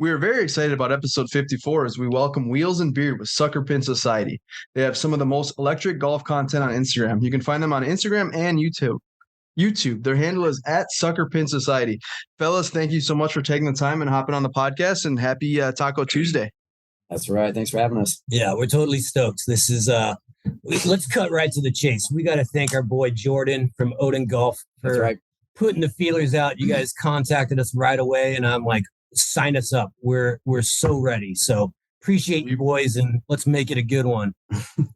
We are very excited about episode 54 as we welcome Wheels and Beard with Sucker Pin Society. They have some of the most electric golf content on Instagram. You can find them on Instagram and YouTube. Their handle is at Sucker Pin Society. Fellas, thank you so much for taking the time and hopping on the podcast, and happy Taco Tuesday. That's right. Thanks for having us. Yeah, we're totally stoked. This is let's cut right to the chase. We got to thank our boy Jordan from Odin Golf for putting the feelers out. You guys contacted us right away, and I'm like, sign us up. We're so ready. So appreciate you boys, and let's make it a good one.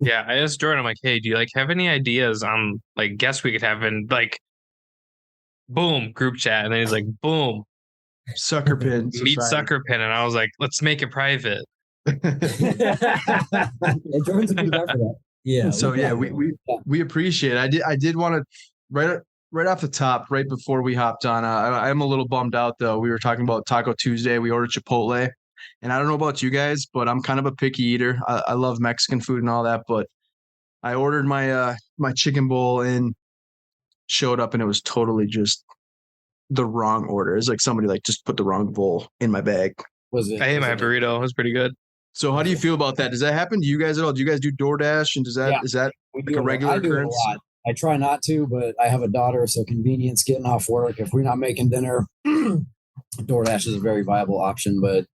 Yeah, I asked Jordan, I'm like, hey, do you have any ideas on guests we could have? And boom, group chat. And then he's like, boom, Sucker Pin meet Sucker Pin. And I was like, let's make it private. Jordan's a good guy for that. Yeah. So we appreciate it. I did want to right off the top, right before we hopped on, I am a little bummed out though. We were talking about Taco Tuesday. We ordered Chipotle, and I don't know about you guys, but I'm kind of a picky eater. I love Mexican food and all that, but I ordered my chicken bowl and showed up, and it was totally just the wrong order. It's like somebody just put the wrong bowl in my bag. I ate my burrito. It was pretty good. So how do you feel about that? Does that happen to you guys at all? Do you guys do DoorDash, and is that a regular occurrence? I do a lot. I try not to, but I have a daughter, so convenience getting off work. If we're not making dinner, DoorDash is a very viable option. But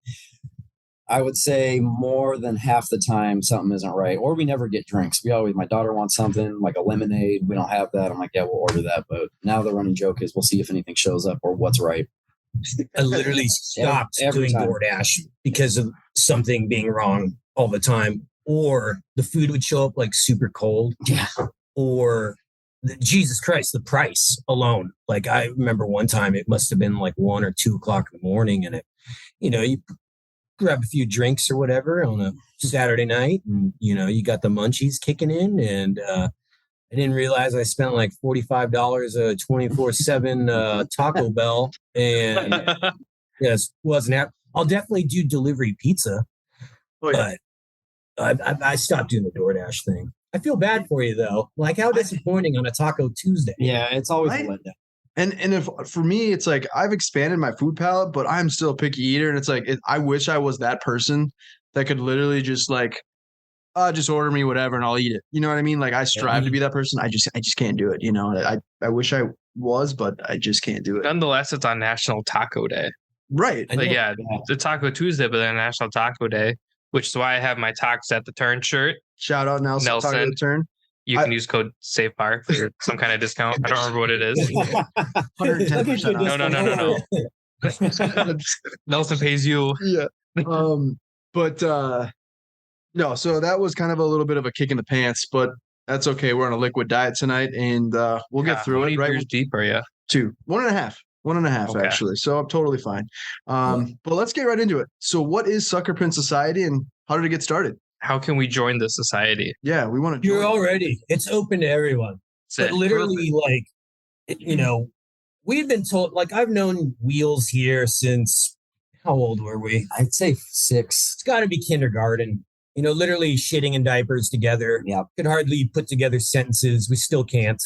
I would say more than half the time something isn't right, or we never get drinks. My daughter wants something like a lemonade. We don't have that. I'm like, yeah, we'll order that. But now the running joke is we'll see if anything shows up or what's right. I literally stopped every doing time. DoorDash because of something being wrong all the time, or the food would show up super cold. Yeah. Or Jesus Christ, the price alone. I remember one time it must have been 1 or 2 o'clock in the morning, and you grab a few drinks or whatever on a Saturday night, and you got the munchies kicking in, and I didn't realize I spent $45 a 24/7 Taco Bell, and yes, wasn't happy. I'll definitely do delivery pizza, but I stopped doing the DoorDash thing. I feel bad for you though. How disappointing on a Taco Tuesday. Yeah, it's always a letdown. And if for me, it's I've expanded my food palette, but I'm still a picky eater, and it's I wish I was that person that could literally just just order me whatever and I'll eat it. You know what I mean? I strive to be that person. I just can't do it. I wish I was, but I just can't do it. Nonetheless, it's on National Taco Day. Right. The Taco Tuesday, but then National Taco Day, which is why I have my Tacos at the Turn shirt. Shout out Nelson. Taco at the Turn. You can use code SAVEPAR for some kind of discount. I don't remember what it is. 110%. No. Nelson pays you. Yeah. No, so that was kind of a little bit of a kick in the pants, but that's okay. We're on a liquid diet tonight, and we'll get through it. Right? Beers deep are you? 2, 1.5. 1.5 Okay. actually. So I'm totally fine. But let's get right into it. So what is Sucker Pin Society, and how did it get started? How can we join the society? Yeah, we want to join. You're all ready. It's open to everyone. But literally, we've been told, I've known Wheels here since, how old were we? I'd say 6. It's got to be kindergarten. Literally shitting in diapers together. Yeah. Could hardly put together sentences. We still can't.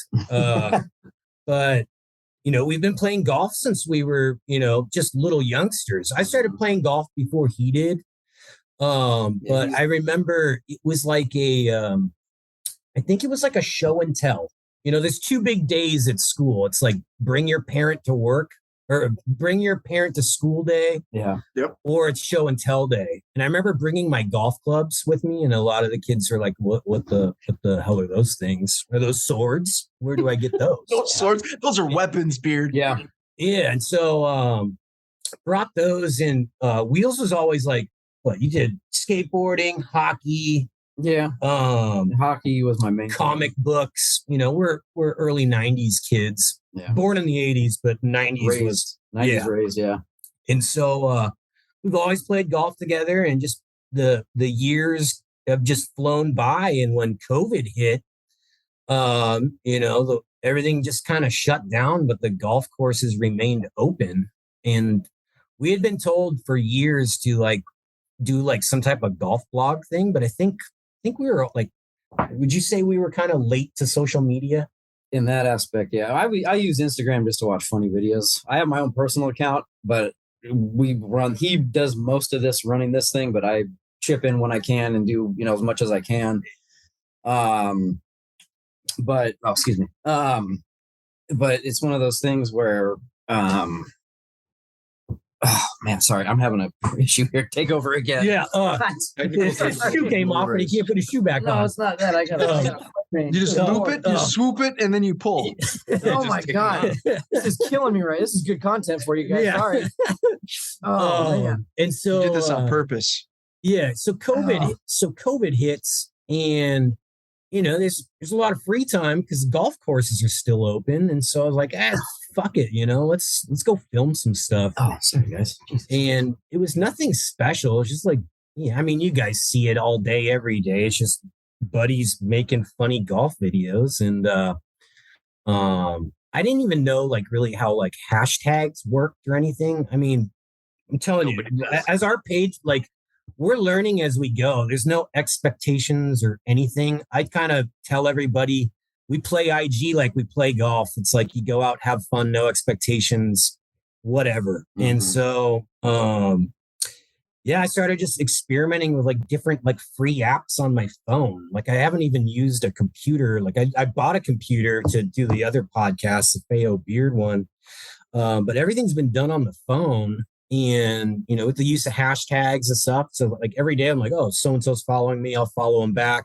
But, we've been playing golf since we were, just little youngsters. I started playing golf before he did. But I remember it was I think it was a show and tell. There's 2 big days at school. It's bring your parent to work, or bring your parent to school day. Yeah. Yep. Or it's show and tell day. And I remember bringing my golf clubs with me, and a lot of the kids are like, what the hell are those things? Are those swords? Where do I get those? Those swords, those are weapons, Beard. Yeah. Yeah. And so brought those, and Wheels was always what you did, skateboarding, hockey. Yeah. Hockey was my main comic books. We're early 90s kids. Yeah. Born in the 80s, but 90s was 90s raised, yeah. And so we've always played golf together, and just the years have just flown by. And when COVID hit, everything just kind of shut down, but the golf courses remained open. And we had been told for years to do some type of golf blog thing, but I think we were would you say we were kind of late to social media? In that aspect, yeah. I use Instagram just to watch funny videos. I have my own personal account, but he does most of this running this thing, but I chip in when I can and do, as much as I can. But excuse me. But it's one of those things where, oh man, sorry, I'm having a issue here. Take over again. Yeah. His shoe came off and he can't put his shoe back on. No, it's not that. I gotta you just swoop it, you swoop it, and then you pull. Oh my God. This is killing me, right? This is good content for you guys. Yeah. Sorry. Man. And so you did this on purpose. Yeah. So COVID hits, and there's a lot of free time because golf courses are still open. And so I was like, fuck it, let's go film some stuff. Oh, sorry guys. Jesus. And it was nothing special. It's just like, I mean, you guys see it all day, every day. It's just buddies making funny golf videos. And I didn't even know like really how like hashtags worked or anything. I mean, I'm telling you, as our page, like, we're learning as we go. There's no expectations or anything. I kind of tell everybody we play IG like we play golf. It's like you go out, have fun, no expectations, whatever. Mm-hmm. And so, I started just experimenting with like different like free apps on my phone. Like I haven't even used a computer. Like I bought a computer to do the other podcast, the Feo Beard one. But everything's been done on the phone. And, with the use of hashtags and stuff. So like every day I'm like, oh, so-and-so's following me. I'll follow them back,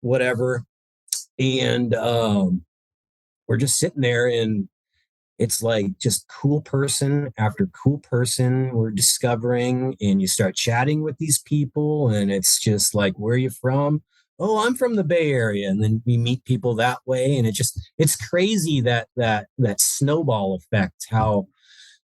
whatever. And we're just sitting there and it's like just cool person after cool person we're discovering. And you start chatting with these people and it's just like, where are you from? Oh, I'm from the Bay Area. And then we meet people that way. And it's crazy that snowball effect, how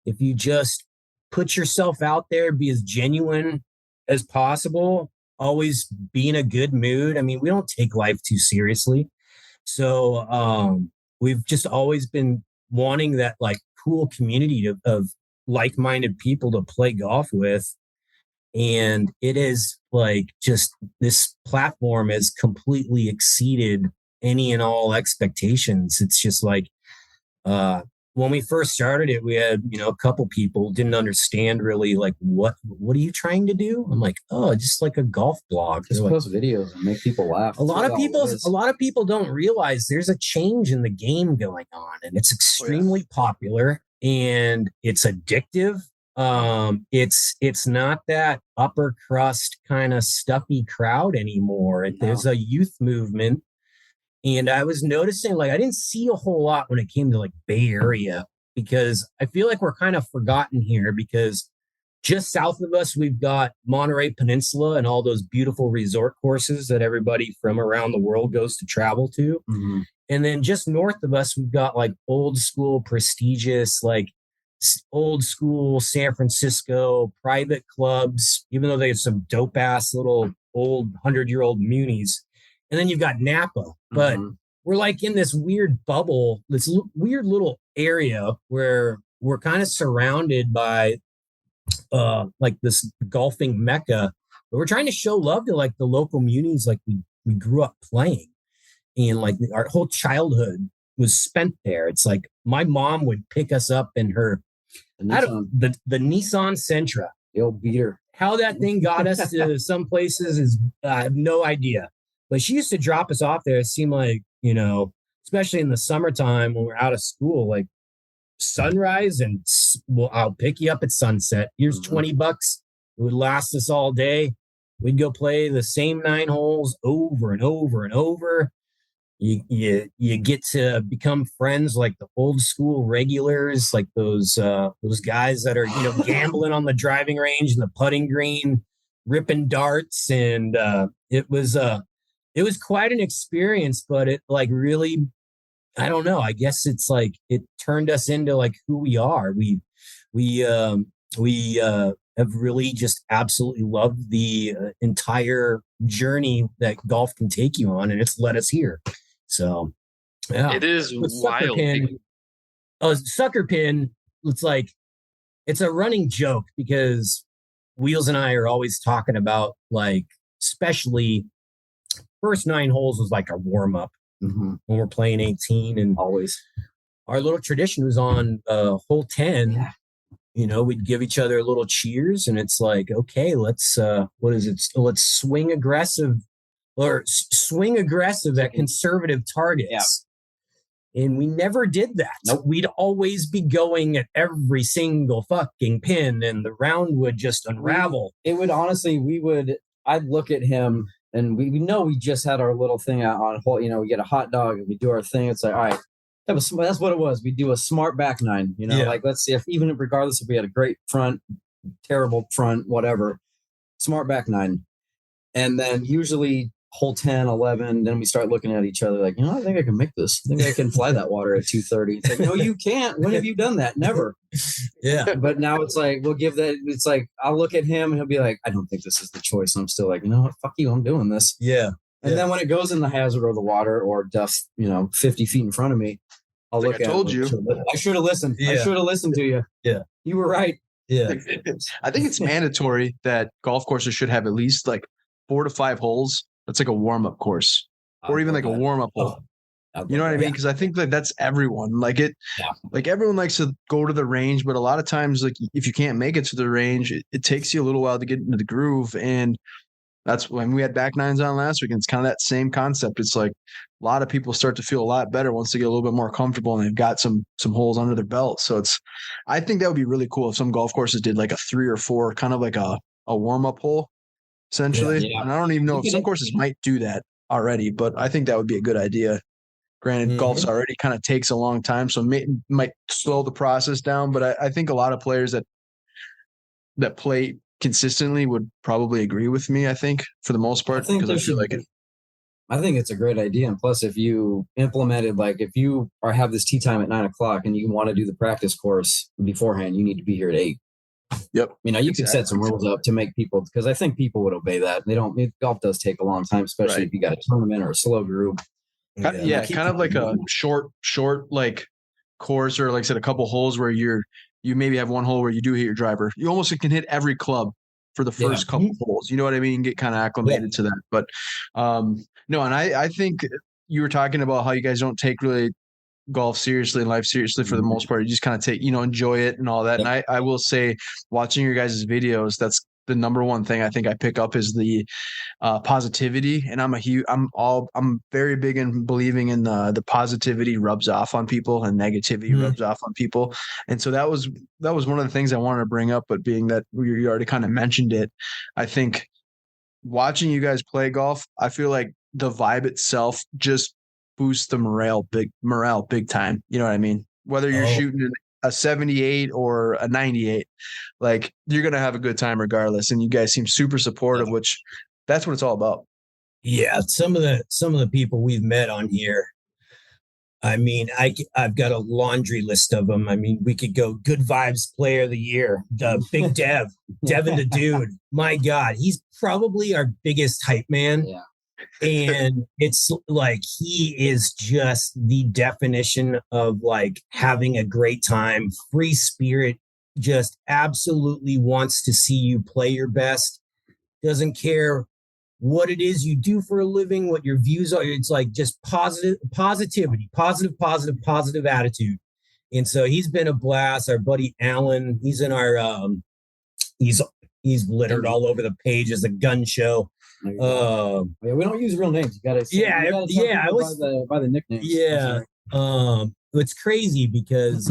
if you just put yourself out there, be as genuine as possible, always be in a good mood. I mean, we don't take life too seriously. So we've just always been wanting that like cool community of like-minded people to play golf with. And it is like just this platform has completely exceeded any and all expectations. It's just like, when we first started it, we had, a couple people didn't understand really like, what are you trying to do? I'm like, oh, just like a golf blog. Just post videos and make people laugh. A lot of people don't realize there's a change in the game going on, and it's extremely popular and it's addictive. It's not that upper crust kind of stuffy crowd anymore. No. There's a youth movement. And I was noticing, like, I didn't see a whole lot when it came to like Bay Area, because I feel like we're kind of forgotten here, because just south of us, we've got Monterey Peninsula and all those beautiful resort courses that everybody from around the world goes to travel to. Mm-hmm. And then just north of us, we've got like old school, prestigious, like old school San Francisco private clubs, even though they have some dope ass little old 100-year-old munis. And then you've got Napa, but we're like in this weird bubble, this weird little area where we're kind of surrounded by like this golfing mecca, but we're trying to show love to like the local munis, like we grew up playing, and like our whole childhood was spent there. It's like my mom would pick us up in her the Nissan Sentra, the old beater. How that thing got us to some places is I have no idea. But she used to drop us off there. It seemed like, especially in the summertime when we're out of school, like sunrise and I'll pick you up at sunset. Here's $20. It would last us all day. We'd go play the same 9 holes over and over and over. You get to become friends like the old school regulars, like those guys that are, gambling on the driving range and the putting green, ripping darts. And it was quite an experience, but it like really, I don't know. I guess it's like it turned us into like who we are. We have really just absolutely loved the entire journey that golf can take you on, and it's led us here. So, yeah, it is wild. Sucker pin. It's a running joke because Wheels and I are always talking about like, especially. First 9 holes was like a warm up when we're playing 18, and always our little tradition was on hole 10. we'd give each other a little cheers, and it's like, okay, let's what is it? Let's swing aggressive at conservative targets. Yeah. And we never did that. Nope. We'd always be going at every single fucking pin, and the round would just unravel. I'd look at him, and we know we just had our little thing out on hold. We get a hot dog and we do our thing. It's like, all right, that's what it was. We do a smart back nine, like, let's see regardless if we had a great front, terrible front, whatever, smart back nine. And then usually hole 10, 11, then we start looking at each other like, I think I can make this. I think I can fly that water at 230. It's like, no, you can't. When have you done that? Never. Yeah. But now it's like, we'll give that. It's like, I'll look at him and he'll be like, I don't think this is the choice. And I'm still like, what? Fuck you. I'm doing this. Yeah. And then when it goes in the hazard or the water or duff, 50 feet in front of me, I'll look at it. I told you. I should have listened. Yeah. I should have listened to you. Yeah. You were right. Yeah. I think it's mandatory that golf courses should have at least like 4 to 5 holes. That's like a warm-up course, or even like a warm-up hole. You know what I mean? Because I think that's everyone. Like everyone likes to go to the range, but a lot of times, like if you can't make it to the range, it takes you a little while to get into the groove. And that's when we had back nines on last week. And it's kind of that same concept. It's like a lot of people start to feel a lot better once they get a little bit more comfortable and they've got some holes under their belt. So I think that would be really cool if some golf courses did like a 3 or 4, kind of like a warm-up hole. Essentially, and I don't even know if some courses might do that already, but I think that would be a good idea. Granted, golf's already kind of takes a long time, so it might slow the process down. But I think a lot of players that play consistently would probably agree with me. I think for the most part, because I feel like it. I think it's a great idea, and plus, if you implemented, like, if you have this tee time at 9:00 and you want to do the practice course beforehand, you need to be here at 8. Yep. You can set some rules up to make people, because I think people would obey that. Golf does take a long time, especially if you got a tournament or a slow group. Yeah, kind of like a short like course, or like I said, a couple holes where you maybe have one hole where you do hit your driver. You almost can hit every club for the first couple holes. You know what I mean? And get kind of acclimated to that. But no, and I think you were talking about how you guys don't take really golf seriously and life seriously for the most part. You just kind of take, enjoy it and all that. And I will say, watching your guys' videos, that's the number one thing I think I pick up is the positivity. And I'm very big in believing in the positivity rubs off on people and negativity rubs off on people. And so that was one of the things I wanted to bring up, but being that you already kind of mentioned it, I think watching you guys play golf, I feel like the vibe itself just boosts the morale big time. You know what I mean? Whether you're shooting a 78 or a 98, like, you're going to have a good time regardless. And you guys seem super supportive, which that's what it's all about. Yeah. Some of the people we've met on here, I mean, I've got a laundry list of them. I mean, we could go good vibes player of the year, Big Devin the dude. My God, he's probably our biggest hype man. Yeah. And it's like, he is just the definition of like having a great time, free spirit, just absolutely wants to see you play your best. Doesn't care what it is you do for a living, what your views are. It's like just positivity, positive attitude. And so he's been a blast. Our buddy Alan, he's in our, he's littered all over the page as a gun show. We don't use real names. You gotta by the nicknames. Yeah. It's crazy because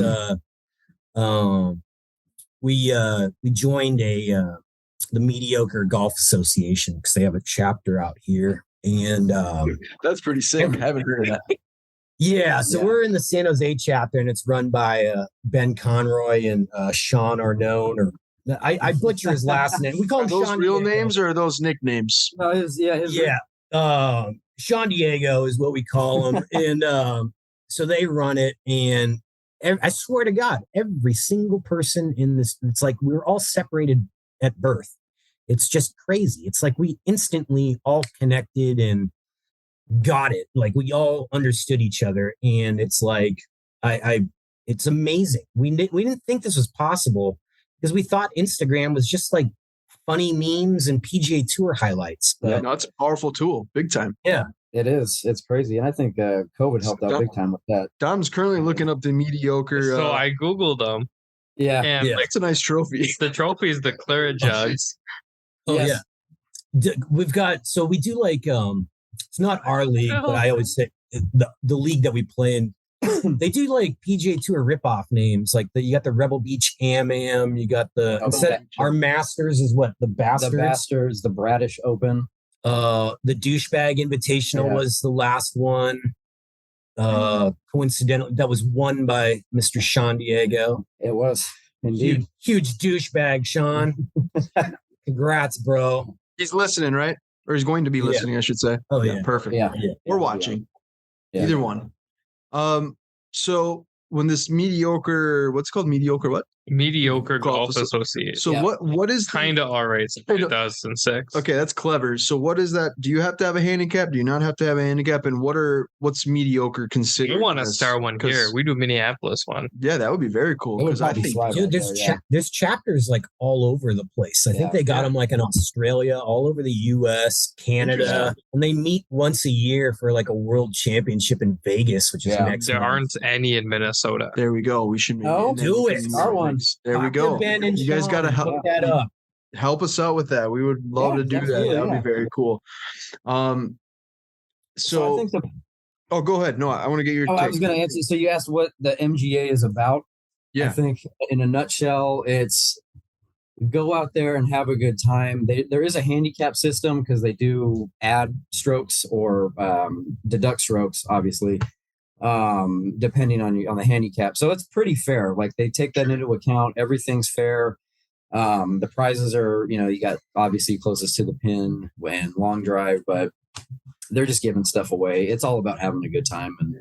we joined the Mediocre Golf Association because they have a chapter out here, and that's pretty sick. I haven't heard of that. Yeah, so we're in the San Jose chapter, and it's run by Ben Conroy and Sean Arnone, or I butcher his last name. We call him those Sean real Diego. Names or are those nicknames? No, Sean Diego is what we call him, and so they run it. And I swear to God, every single person in this, it's like we're all separated at birth. It's just crazy. It's like we instantly all connected and got it. Like we all understood each other, and it's like it's amazing. We didn't think this was possible, because we thought Instagram was just like funny memes and PGA Tour highlights. But no, it's a powerful tool, big time. Yeah, it is. It's crazy. And I think COVID helped out big time with that. Dom's currently looking up the Mediocre. So I Googled them, Yeah. And like It's a nice trophy. the trophy is the clear jugs. Oh Yes. yeah. We've got, so we do like it's not our league, but I always say the league that we play in, they do like PGA Tour ripoff names. Like you got the Rebel Beach Am, you got the our Masters is what, the Bastards, The Bastards, the Bradish Open. The Douchebag Invitational was the last one. Coincidentally, that was won by Mr. Sean Diego. It was indeed Huge douchebag, Sean. Congrats, bro. He's listening, right? Or he's going to be listening, I should say. Oh yeah, perfect. Yeah. Or watching. Yeah. Either one. So when this mediocre, what's it called? Mediocre Golf Association. So what is Kind of all right. So it does in 6. Okay, that's clever. So what is that? Do you have to have a handicap? Do you not have to have a handicap? And what's mediocre considered? We want to start one here. We do Minneapolis one. Yeah, that would be very cool. Because I think dude, there's chapters like all over the place. I think they got them like in Australia, all over the US, Canada, and they meet once a year for like a world championship in Vegas, which is next There month. aren't any in Minnesota. There we go. We should do it. Start one. There we go. Ben and You guys Sean, got to help hook that up. Help us out with that. We would love to do that. That would be very cool. So I think go ahead. No, I want to get your take. I was going to answer. So you asked what the MGA is about. Yeah. I think in a nutshell, it's go out there and have a good time. There is a handicap system because they do add strokes or deduct strokes, obviously, depending on the handicap. So it's pretty fair. Like they take that into account. Everything's fair. The prizes are, you got obviously closest to the pin and long drive, but they're just giving stuff away. It's all about having a good time. And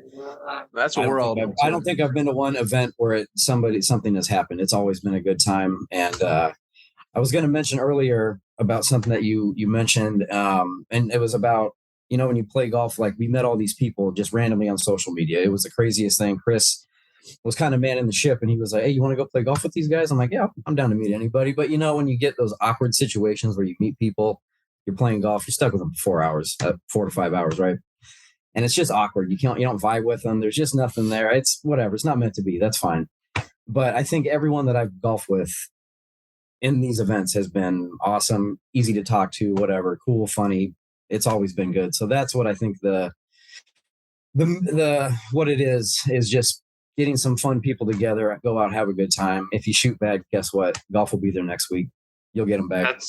that's what we're all about. I don't think I've been to one event where something has happened. It's always been a good time. And I was going to mention earlier about something that you mentioned, and it was about, when you play golf, like we met all these people just randomly on social media. It was the craziest thing. Chris was kind of manning the ship, and he was like, "Hey, you want to go play golf with these guys?" I'm like, "Yeah, I'm down to meet anybody." But when you get those awkward situations where you meet people, you're playing golf, you're stuck with them for 4 to 5 hours, right? And it's just awkward. You don't vibe with them. There's just nothing there. It's whatever. It's not meant to be. That's fine. But I think everyone that I've golfed with in these events has been awesome, easy to talk to, whatever, cool, funny. It's always been good. So that's what I think the what it is just getting some fun people together, go out, have a good time. If you shoot bad, guess what? Golf will be there next week. You'll get them back.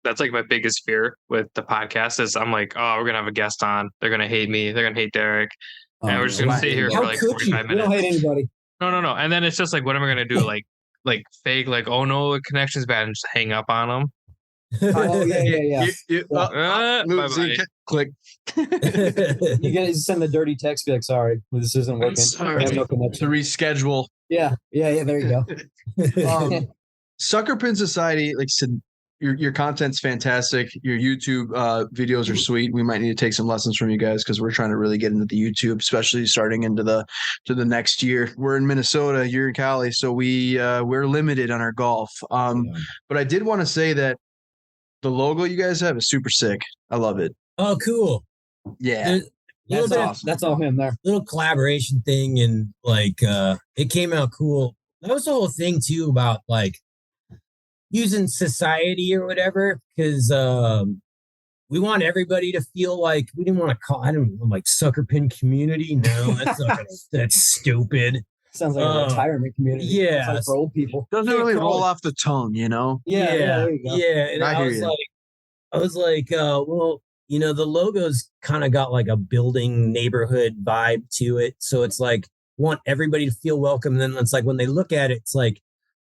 That's like my biggest fear with the podcast is I'm like, oh, we're going to have a guest on. They're going to hate me. They're going to hate Derek. And we're just going to sit here for like 45 minutes. You don't hate anybody. No. And then it's just like, what am I going to do? Like fake, like, oh no, the connection's bad and just hang up on them. Oh, yeah. Bye-bye. Click. You guys send the dirty text, be like, sorry, this isn't working. Sorry. I have no connection. To reschedule. Yeah, there you go. Sucker Pin Society, like I said, your content's fantastic. Your YouTube videos are sweet. We might need to take some lessons from you guys because we're trying to really get into the YouTube, especially starting into the next year. We're in Minnesota, you're in Cali, so we're limited on our golf. But I did want to say that the logo you guys have is super sick. I love it. Oh, cool. Yeah. That's awesome. That's all him there. Little collaboration thing, and like it came out cool. That was the whole thing too about like using society or whatever, because we want everybody to feel like we didn't want to call like sucker pin community. No, that's stupid. Sounds like a retirement community. Yeah, like for old people. Doesn't really roll off the tongue, Yeah. There you go. Yeah. And I was like, well, the logo's kind of got like a building neighborhood vibe to it. So it's like, want everybody to feel welcome. And then it's like, when they look at it, it's like,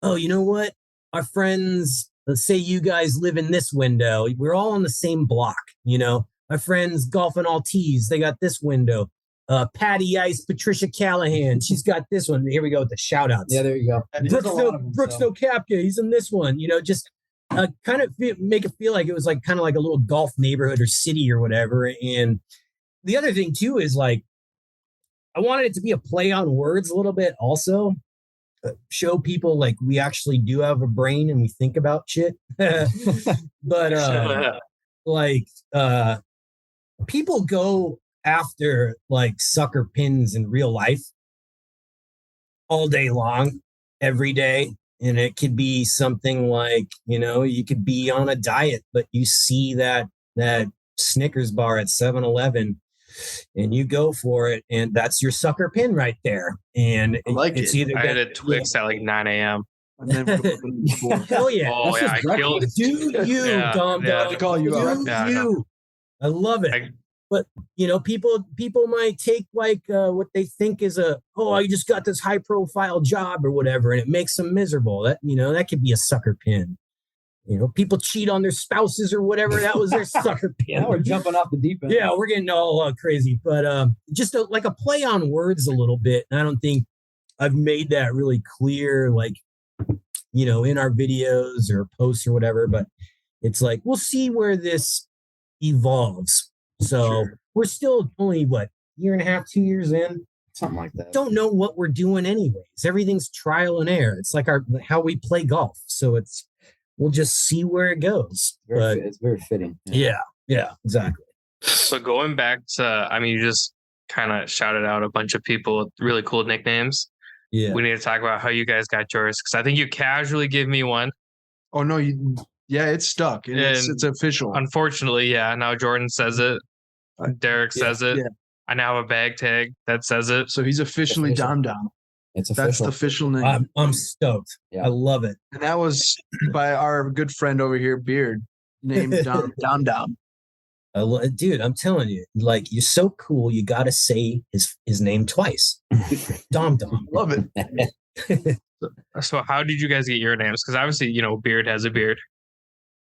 oh, you know what? Our friends, let's say you guys live in this window. We're all on the same block. My friends golf on all tees. They got this window. Patty Ice, Patricia Callahan. She's got this one. Here we go with the shout outs. Yeah, there you go. Brooks Nokapka. He's in this one. Just kind of make it feel like it was like kind of like a little golf neighborhood or city or whatever. And the other thing too is like, I wanted it to be a play on words a little bit also. Show people like we actually do have a brain and we think about shit. But people go after like sucker pins in real life all day long, every day. And it could be something like, you could be on a diet, but you see that Snickers bar at 7-Eleven and you go for it. And that's your sucker pin right there. And I like it's it. either I had a Twix at like 9 a.m. And then hell yeah. Oh, That's yeah. just I killed breakfast. Do you, Yeah, Dom yeah. Dom? To call you out. Do Yeah, I you? know. I love it. But people might take like what they think is I just got this high profile job or whatever, and it makes them miserable. That could be a sucker pin. People cheat on their spouses or whatever. That was their sucker pin. Now we're jumping off the deep end. Yeah, we're getting all crazy, but just like a play on words a little bit. And I don't think I've made that really clear, like in our videos or posts or whatever. But it's like we'll see where this evolves. So we're still only year and a half, 2 years in, Something like that. don't know what we're doing anyways. Everything's trial and error. It's like how we play golf. So we'll just see where it goes. It's very fitting. Yeah, exactly. So going back to, you just kind of shouted out a bunch of people with really cool nicknames. Yeah. We need to talk about how you guys got yours, because I think you casually give me one. Oh no, it's stuck. And it's official. Unfortunately, yeah. Now Jordan says it. Derek says it. Yeah. I now have a bag tag that says it. So he's officially Dom Dom. It's official. That's the official name. I'm stoked. Yeah. I love it. And that was by our good friend over here, Beard, named Dom Dom. Dude, I'm telling you, like, you're so cool. You got to say his name twice. Dom Dom. Love it. So how did you guys get your names? Because obviously, Beard has a beard.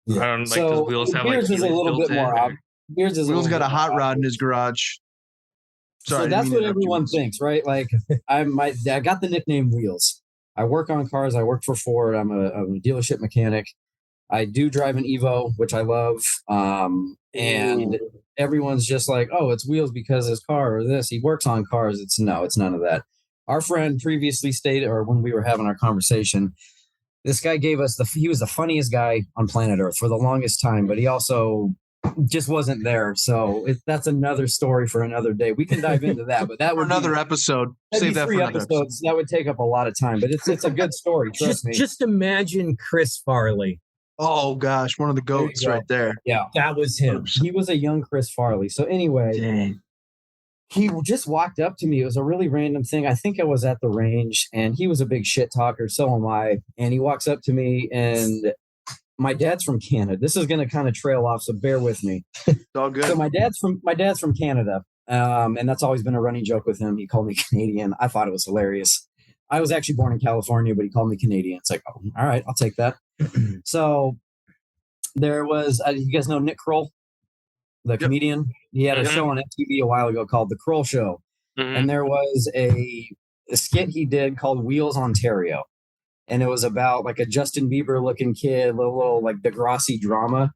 Yeah. I don't like So those wheels have Beards is a little bit more obvious. Beards is Will's got a little bit hot more rod in obvious. his garage. Sorry, So that's what everyone thinks, right? Like I got the nickname Wheels. I work on cars. I work for Ford. I'm a dealership mechanic. I do drive an Evo, which I love. And everyone's just like, oh, it's Wheels because his car or this. He works on cars. It's none of that. Our friend previously stated, or when we were having our conversation, this guy gave us he was the funniest guy on planet Earth for the longest time, but he also just wasn't there. So that's another story for another day. We can dive into that, but that would another episode. Save that for another episode. That would take up a lot of time, but it's a good story. Trust me. Just imagine Chris Farley. Oh gosh, one of the goats right there. Yeah, that was him. He was a young Chris Farley. So anyway, Dang. He just walked up to me. It was a really random thing. I think I was at the range, and he was a big shit talker. So am I. And he walks up to me, and my dad's from Canada. This is going to kind of trail off, so bear with me. It's all good. So my dad's from Canada, and that's always been a running joke with him. He called me Canadian. I thought it was hilarious. I was actually born in California, but he called me Canadian. It's like, oh, all right, I'll take that. So there was, you guys know Nick Kroll, the comedian? He had a show on MTV a while ago called The Kroll Show. And there was a skit he did called Wheels Ontario. And it was about like a Justin Bieber looking kid, a little like Degrassi drama.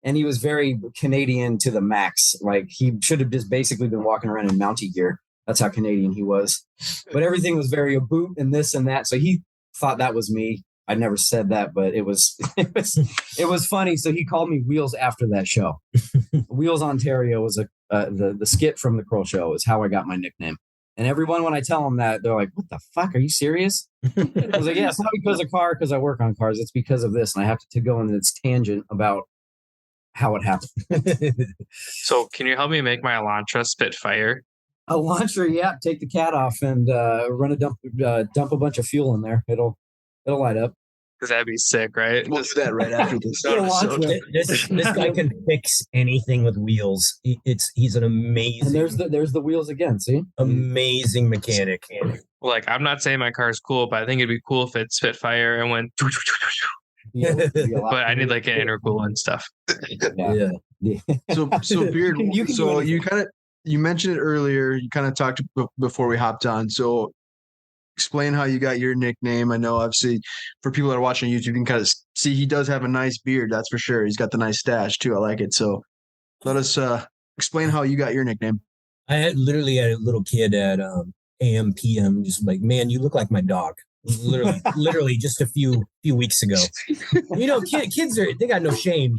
And he was very Canadian to the max. Like he should have just basically been walking around in Mountie gear. That's how Canadian he was. But everything was very a boot and this and that. So he thought that was me. I never said that, but it was funny. So he called me Wheels after that show. Wheels Ontario was the skit from the Kroll Show is how I got my nickname. And everyone, when I tell them that, they're like, "What the fuck? Are you serious?" I was like, "Yeah, it's not because of car, because I work on cars. It's because of this, and I have to go on this tangent about how it happened." So, can you help me make my Elantra spit fire? A launcher, yeah. Take the cat off and dump a bunch of fuel in there. It'll light up. Because that'd be sick, right? We'll do that right after this episode. This guy can fix anything with wheels. He's an amazing. And there's the wheels again. See, amazing mechanic. Like, I'm not saying my car's cool, but I think it'd be cool if it spit fire and went. But I need like an intercooler and stuff. Yeah. So Beard. You mentioned it earlier. You kind of talked before we hopped on. So explain how you got your nickname. I know, obviously, for people that are watching YouTube, you can kind of see he does have a nice beard. That's for sure. He's got the nice stash too. I like it. So let us explain how you got your nickname. I had a little kid at AM PM, just like, man, you look like my dog. Literally just a few weeks ago. Kids they got no shame.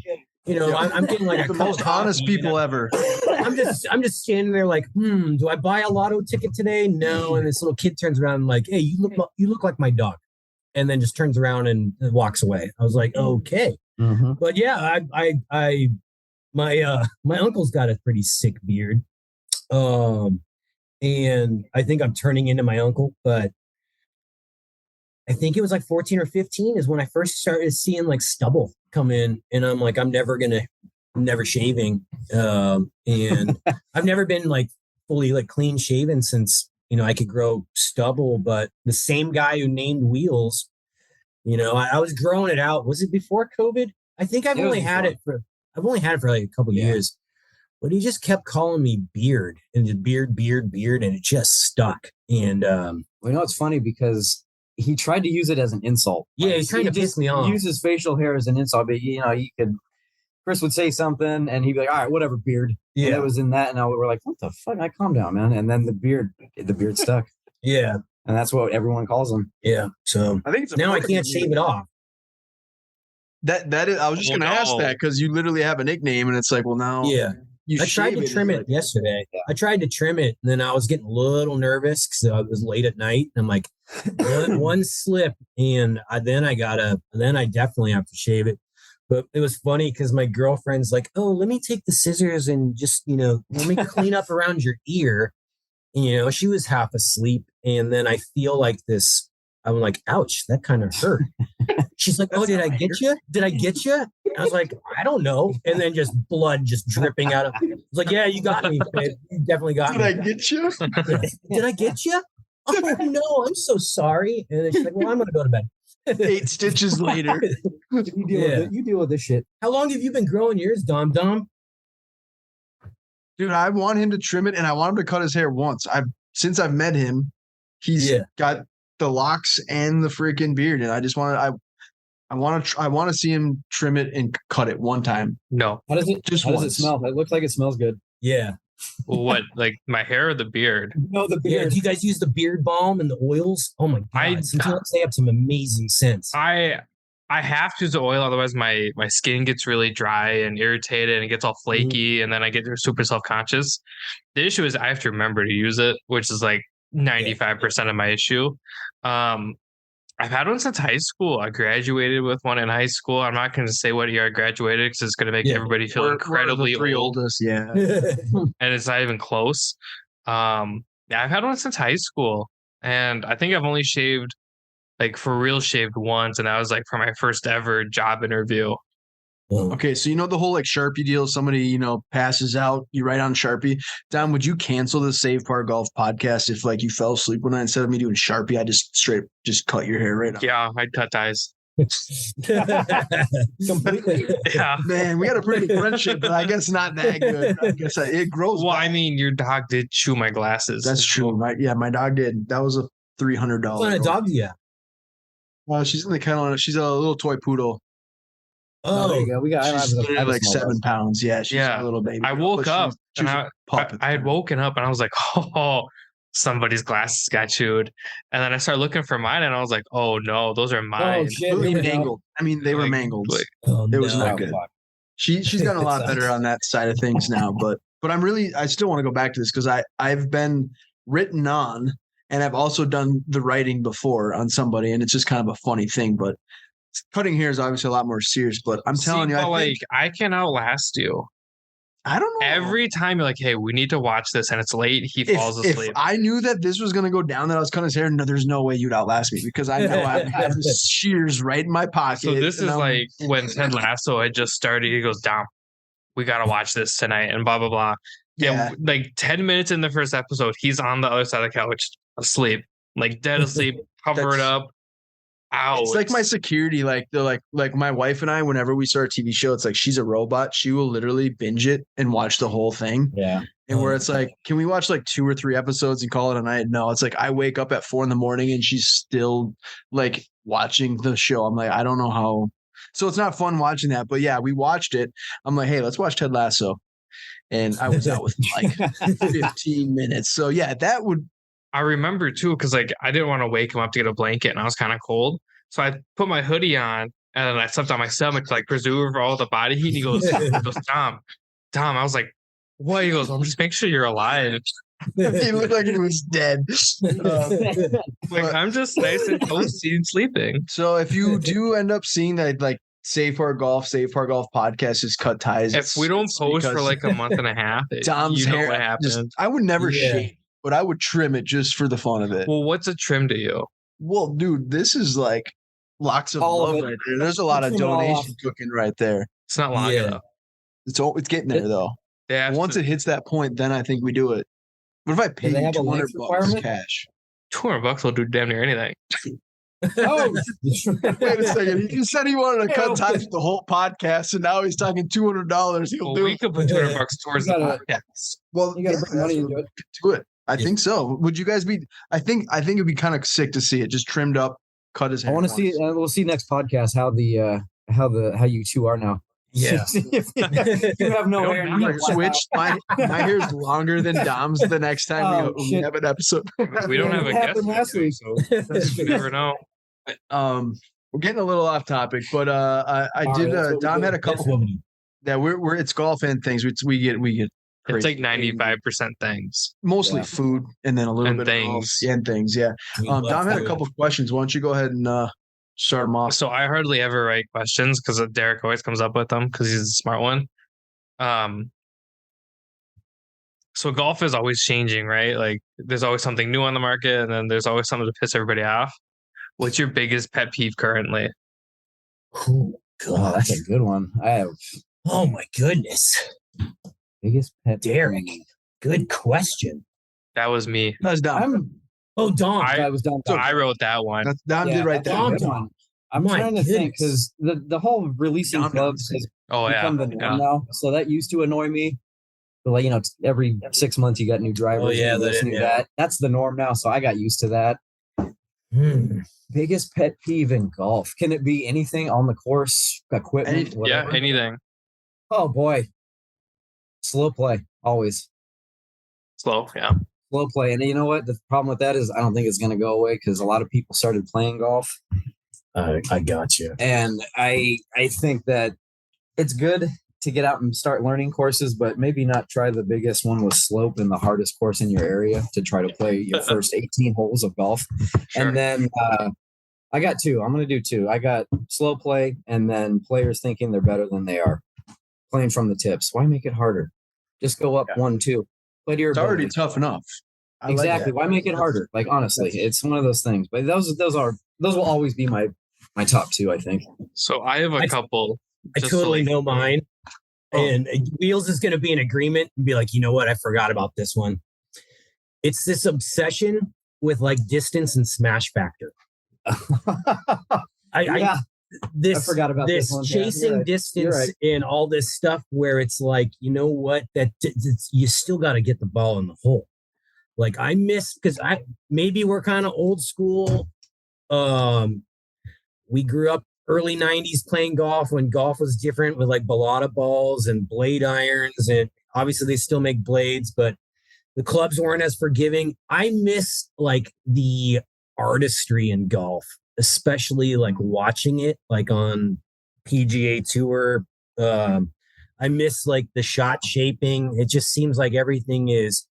I'm getting like the most honest people ever. I'm just standing there like, do I buy a lotto ticket today? No. And this little kid turns around and like, hey, you look like my dog. and then just turns around and walks away. I was like, okay. Mhm. But yeah, my uncle's got a pretty sick beard. And I think I'm turning into my uncle, but I think it was like 14 or 15 is when I first started seeing like stubble come in, and I'm like, I'm never shaving. And I've never been like fully like clean shaven since, I could grow stubble, but the same guy who named Wheels, I was growing it out. Was it before COVID? I think I've only had it for like a couple years, but he just kept calling me Beard and just beard, and it just stuck. And it's funny because he tried to use it as an insult. Yeah, he's trying to piss me off. Use his facial hair as an insult, but Chris would say something and he'd be like, all right, whatever, Beard. Yeah. And it was in that, and we're like, what the fuck? I calm down, man. And then the beard stuck. Yeah. And that's what everyone calls him. Yeah. So I think it's now I can't shave it off. That is, I was just going to ask that because you literally have a nickname, and it's like, well, now. Yeah. I tried to trim it yesterday. Yeah. I tried to trim it, and then I was getting a little nervous because I was late at night. And I'm like, one slip, and then I definitely have to shave it. But it was funny because my girlfriend's like, oh, let me take the scissors and just, let me clean up around your ear. And, she was half asleep. And then I feel like this, I'm like, ouch, that kind of hurt. She's like, oh, did I get you? Did I get you? I was like, I don't know. And then just blood just dripping out of. I was like, yeah, you got me, babe. You definitely got me. Did I get you? Did I get you? Oh, no, I'm so sorry. And then she's like, well, I'm going to go to bed. 8 stitches later. You deal with this shit. How long have you been growing yours, Dom? Dude, I want him to trim it, and I want him to cut his hair once. Since I've met him, he's got the locks and the freaking beard, and I just want to. I want to see him trim it and cut it one time. No. How does it smell? It looks like it smells good. Yeah. What, like my hair or the beard? No, the beard. Yeah, do you guys use the beard balm and the oils? Oh my god, sometimes they have some amazing scents. I have to use the oil, otherwise my skin gets really dry and irritated and it gets all flaky, and then I get super self-conscious. The issue is I have to remember to use it, which is like 95% of my issue. I've had one since high school. I graduated with one in high school. I'm not going to say what year I graduated because it's going to make everybody feel incredibly old. Oldest, yeah. And it's not even close. I've had one since high school, and I think I've only shaved, like for real shaved once, and that was like for my first ever job interview. Okay, so the whole like Sharpie deal. Somebody passes out, you write on Sharpie. Dom, would you cancel the Save Par Golf podcast if like you fell asleep one night, instead of me doing Sharpie, I just cut your hair right off? Yeah, I'd cut ties. Completely. Yeah, man, we got a pretty good friendship, but I guess not that good. I guess it grows. Well, I mean, your dog did chew my glasses. That's true. My dog did. That was a $300. What kind of dog do you have? Well, she's in the kennel. She's a little toy poodle. Oh, there you go. We got. She's like 7 pounds. Yeah, she's a little baby. I woke up and I had woken up and I was like, oh, somebody's glasses got chewed. And then I started looking for mine and I was like, oh no, those are mine. Oh, shit. Mangled. I mean, they were mangled. It was not good. She's gotten a lot better on that side of things now, but I still want to go back to this because I've been written on, and I've also done the writing before on somebody, and it's just kind of a funny thing, but cutting hair is obviously a lot more serious, but I'm telling you, I can outlast you. I don't know. Every time you're like, hey, we need to watch this, and it's late, he falls asleep. If I knew that this was going to go down, that I was cutting his hair, no, there's no way you'd outlast me because I know I have the shears right in my pocket. So this is like when Ted Lasso had just started. He goes, Dom, we got to watch this tonight, and blah, blah, blah. Yeah. And like 10 minutes in the first episode, he's on the other side of the couch, asleep, like dead asleep, covered up. Out. It's like my security, like they're like my wife and I, whenever we start a TV show, it's like she's a robot. She will literally binge it and watch the whole thing. Yeah. And where it's like, can we watch like 2 or 3 episodes and call it a night? No, it's like I wake up at 4 a.m. and she's still like watching the show. I'm like, I don't know how. So it's not fun watching that. But yeah, we watched it. I'm like, hey, let's watch Ted Lasso. And I was out within like 15 minutes. So yeah, that would. I remember too, because like I didn't want to wake him up to get a blanket and I was kind of cold. So I put my hoodie on and then I slept on my stomach to like preserve all the body heat. And he goes, Tom. I was like, what? He goes, I'm just making sure you're alive. He looked like he was dead. Like, I'm just nice and toasty and sleeping. So if you do end up seeing that, like, Save Our Golf podcast just cut ties. If we don't post for because like a month and a half, Dom's you know hair what happened. I would never Yeah. shave, but I would trim it just for the fun of it. Well, what's a trim to you? Well, dude, this is like lots of All of love it. right there. There's a lot of Trim it all donation off. cooking right there. It's not long Yeah. enough. It's getting there though. They have Once to, it hits that point, then I think we do it. What if I pay they you have a $200 length requirement? cash? $200 will do damn near anything. Oh, Wait a second. He just said he wanted to cut ties with the whole podcast, and now he's talking $200. He'll Well, do we it. could put $200 towards You the gotta- podcast. Well, you got to bring money into it. do it. I Yeah. think so. Would you guys be? I think it'd be kind of sick to see it just trimmed up, cut his I hair. want to see. We'll see next podcast how you two are now. Yeah. If you have no We hair. don't you have got black Switch. My hair's longer than Dom's. The next time Oh, we shit. have an episode. We don't have a It guest happened last yet, week. so you never know. We're getting a little off topic, but I All did. right, that's what we Dom do. had a That's couple. what we do. Yeah, we're it's golf and things. We get It's crazy. like 95% things. mostly Yeah. food and then a little And bit things. of golf and things. Yeah. We Dom love had a food. couple of questions. Why don't you go ahead and start them off? So I hardly ever write questions because Derek always comes up with them because he's a smart one. So golf is always changing, right? Like there's always something new on the market, and then there's always something to piss everybody off. What's your biggest pet peeve currently? Oh, Oh, God. that's a good one. I have Oh, my goodness. biggest pet. Derek. Good question. That was me. That's Dom. I'm. Oh, Dom. I was down. So I wrote that one. That's Dom Yeah, did right that's there. a Dom. good one. I'm My trying to think goodness. because the whole releasing Dom clubs knows. has Oh yeah, become the norm yeah. now. So that used to annoy me. But like it's every 6 months you got new drivers. Oh, yeah, new this, that- new yeah. that. That's the norm now. So I got used to that. Hmm. Biggest pet peeve in golf? Can it be anything on the course, equipment, Anything, Yeah, whatever? anything Oh boy, slow play always. slow. Yeah, Slow play, and you know what? The problem with that is I don't think it's going to go away because a lot of people started playing golf, I got you. and I think that it's good to get out and start learning courses, but maybe not try the biggest one with slope and the hardest course in your area to try to play your first 18 holes of golf. sure. And then I got two. I'm going to do two. I got slow play and then players thinking they're better than they are. Playing from the tips. Why make it harder? Just go up 1-2. Play to your It's already ability. tough enough. I like Exactly. that. Why make it harder? Like honestly, it's one of those things. But those will always be my top two, I think. So I have a I- couple. I just to, totally like- know mine. Oh. And Wheels is going to be in agreement and be like, you know what? I forgot about this one. It's this obsession with like distance and smash factor. Yeah, This I forgot about this one. Yeah, you're chasing right. distance right. and all this stuff where it's like, you know what? You still got to get the ball in the hole. Like I miss because maybe we're kind of old school. We grew up early 90s playing golf when golf was different with like balata balls and blade irons, and obviously they still make blades, but the clubs weren't as forgiving. I miss like the artistry in golf, especially like watching it like on PGA Tour. I miss like the shot shaping. It just seems like everything is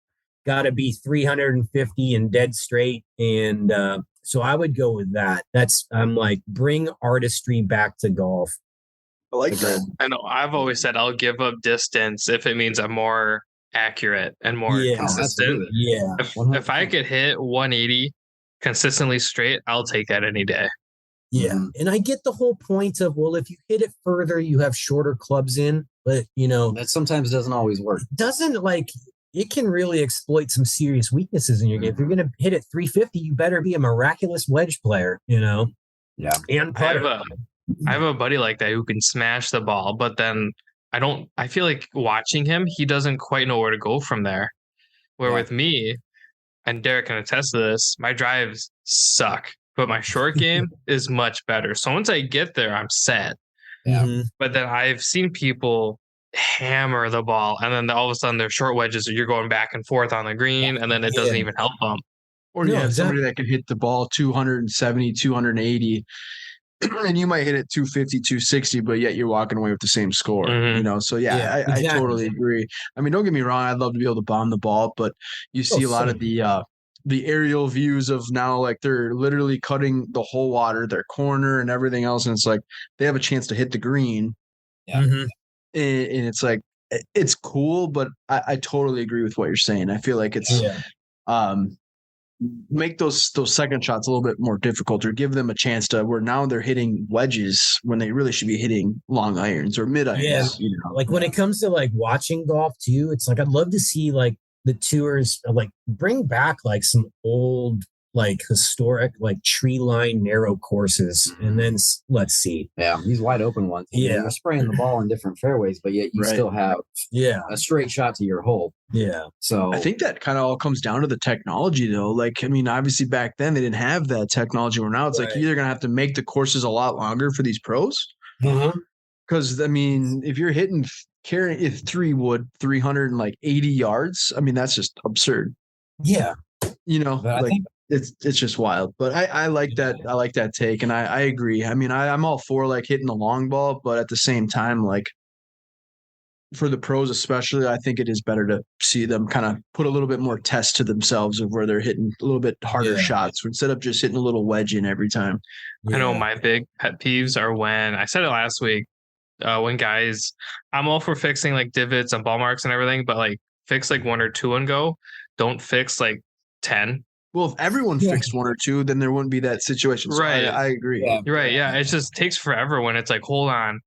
got to be 350 and dead straight. And so I would go with that. I'm like, bring artistry back to golf. I like that. I know. I've always said I'll give up distance if it means I'm more accurate and more Yeah. consistent. absolutely. Yeah. If I could hit 180 consistently straight, I'll take that any day. Yeah. And I get the whole point of, well, if you hit it further, you have shorter clubs in, but you know, That sometimes doesn't always work. doesn't like it can really exploit some serious weaknesses in your game. If you're going to hit it 350, you better be a miraculous wedge player, you know? Yeah. And I have putter. I have a buddy like that who can smash the ball, but then I feel like watching him, he doesn't quite know where to go from there. Where Yeah. with me, and Derek can attest to this, my drives suck, but my short game is much better. So once I get there, I'm set. Yeah. Mhm. But then I've seen people hammer the ball, and then all of a sudden they're short wedges, or you're going back and forth on the green, and then it doesn't Yeah. even help them. Or you No, have somebody exactly. that can hit the ball 270, 280 and you might hit it 250, 260, but yet you're walking away with the same score, Mhm. you know? So Yeah, I exactly. totally agree. I mean, don't get me wrong. I'd love to be able to bomb the ball, but you see a lot of the aerial views of now, like they're literally cutting the whole water, their corner and everything else. And it's like, they have a chance to hit the green. Yeah. And it's like, it's cool, but I totally agree with what you're saying. I feel like it's, make those second shots a little bit more difficult, or give them a chance to where now they're hitting wedges when they really should be hitting long irons or mid irons. Yeah, you know? like when it comes to like watching golf too, it's like I'd love to see like the tours like bring back like some old like historic like tree line narrow courses, and then let's see. Yeah, these wide open ones. Yeah, you're spraying the ball in different fairways, but yet you still have a straight shot to your hole. Yeah. So I think that kind of all comes down to the technology, though. Like, I mean, obviously back then they didn't have that technology. Where now it's like you're either gonna have to make the courses a lot longer for these pros. Because I mean, if you're hitting carrying if 380 yards, I mean that's just absurd. Yeah, you know, but like it's just wild. But I like that. I like that take, and I agree. I mean, I'm all for like hitting the long ball, but at the same time, like for the pros especially, I think it is better to see them kind of put a little bit more test to themselves of where they're hitting a little bit harder shots instead of just hitting a little wedge in every time. I know my big pet peeves are when I said it last week. When guys, I'm all for fixing like divots and ball marks and everything, but like fix like 1 or 2 and go. Don't fix like 10. Well, if everyone fixed 1 or 2, then there wouldn't be that situation. So Right. I agree. Yeah. You're right. Yeah. It just takes forever when it's like, hold on,